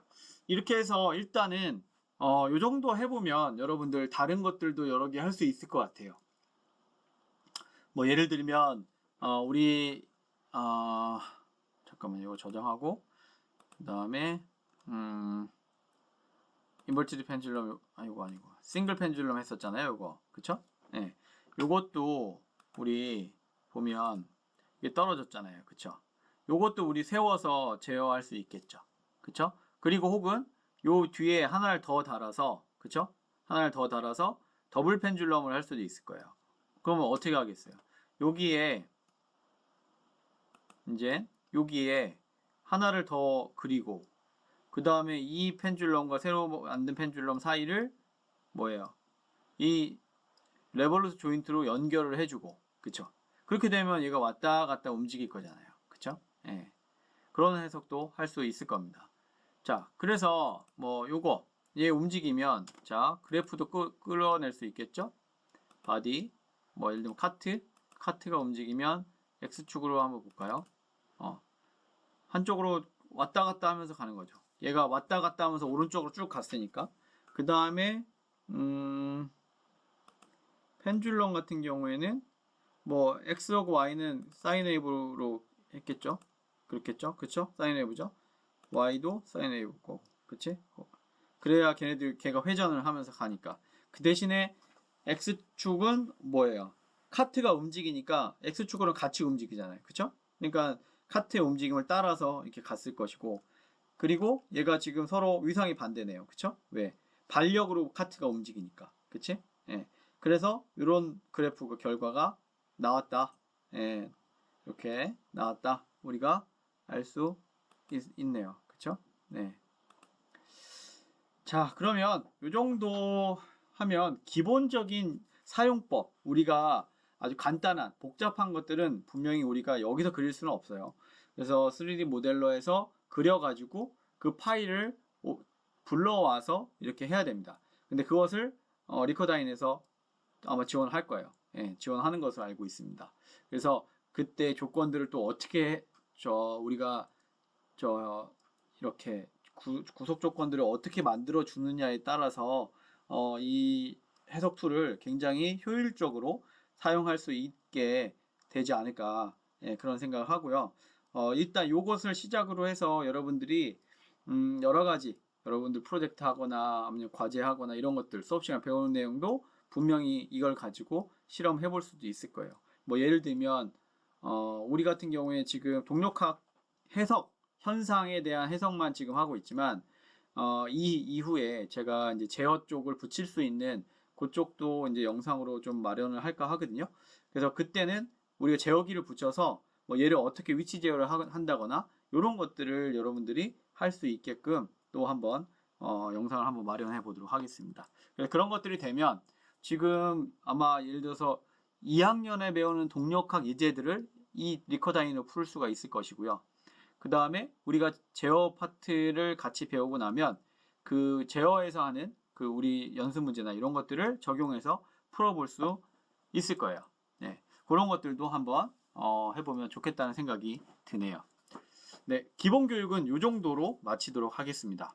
이렇게 해서 일단은 요 정도 해보면 여러분들 다른 것들도 여러 개 할 수 있을 것 같아요. 뭐 예를 들면 우리 잠깐만 이거 저장하고 그 다음에 인버티드 펜듈럼 이거 아니고 싱글 펜듈럼 했었잖아요. 이거 그쵸? 네. 요것도 우리 보면 이게 떨어졌잖아요. 그쵸? 요것도 우리 세워서 제어할 수 있겠죠. 그쵸? 그리고 혹은 요 뒤에 하나를 더 달아서 그쵸? 하나를 더 달아서 더블 펜듈럼을 할 수도 있을 거예요. 그러면 어떻게 하겠어요? 여기에 하나를 더 그리고 그 다음에 이 펜듈럼과 새로 만든 펜듈럼 사이를 이 레볼루트 조인트로 연결을 해주고 그쵸? 그렇게 되면 얘가 왔다 갔다 움직일 거잖아요. 그쵸? 예. 그런 해석도 할 수 있을 겁니다. 자, 그래서 뭐 요거 얘 움직이면 자 그래프도 끌어낼 수 있겠죠? 바디 뭐 예를 들면 카트가 움직이면 x축으로 한번 볼까요? 한쪽으로 왔다 갔다 하면서 가는 거죠. 얘가 왔다 갔다 하면서 오른쪽으로 쭉 갔으니까 그 다음에 펜듈럼 같은 경우에는 뭐 x하고 y는 사인 웨이브로 했겠죠? 그렇겠죠? 그쵸? 사인 웨이브죠? y도 사인 웨이브고 그치? 그래야 걔가 회전을 하면서 가니까 그 대신에 x축은 뭐예요? 카트가 움직이니까 x축으로 같이 움직이잖아요. 그쵸? 그러니까 카트의 움직임을 따라서 이렇게 갔을 것이고 그리고 얘가 지금 서로 위상이 반대네요. 그쵸? 왜? 반력으로 카트가 움직이니까. 그치? 예. 그래서 이런 그래프 결과가 나왔다. 예. 이렇게 나왔다. 우리가 알 수 있네요. 그쵸? 네. 자, 그러면 이 정도 하면 기본적인 사용법, 우리가 아주 간단한 복잡한 것들은 분명히 우리가 여기서 그릴 수는 없어요. 그래서 3D 모델러에서 그려가지고 그 파일을 불러와서 이렇게 해야 됩니다. 근데 그것을 리커다인에서 아마 지원할 거예요. 예, 지원하는 것으로 알고 있습니다. 그래서 그때 조건들을 또 어떻게 우리가 이렇게 구속 조건들을 어떻게 만들어 주느냐에 따라서 이 해석 툴을 굉장히 효율적으로 사용할 수 있게 되지 않을까 그런 생각을 하고요. 일단 이것을 시작으로 해서 여러분들이 여러 가지 여러분들 프로젝트 하거나 아니면 과제 하거나 이런 것들 수업 시간 배우는 내용도 분명히 이걸 가지고 실험해 볼 수도 있을 거예요. 뭐 예를 들면 우리 같은 경우에 지금 동력학 해석 현상에 대한 해석만 지금 하고 있지만 이 이후에 제가 이제 제어 쪽을 붙일 수 있는 그쪽도 이제 영상으로 좀 마련을 할까 하거든요. 그래서 그때는 우리가 제어기를 붙여서 뭐 얘를 어떻게 위치 제어를 한다거나 이런 것들을 여러분들이 할 수 있게끔 또 한번 영상을 한번 마련해 보도록 하겠습니다. 그런 것들이 되면 지금 아마 예를 들어서 2학년에 배우는 동력학 예제들을 이 리커다인으로 풀 수가 있을 것이고요. 그 다음에 우리가 제어 파트를 같이 배우고 나면 그 제어에서 하는 그 우리 연습 문제나 이런 것들을 적용해서 풀어볼 수 있을 거예요. 네, 그런 것들도 한번 해보면 좋겠다는 생각이 드네요. 네, 기본 교육은 이 정도로 마치도록 하겠습니다.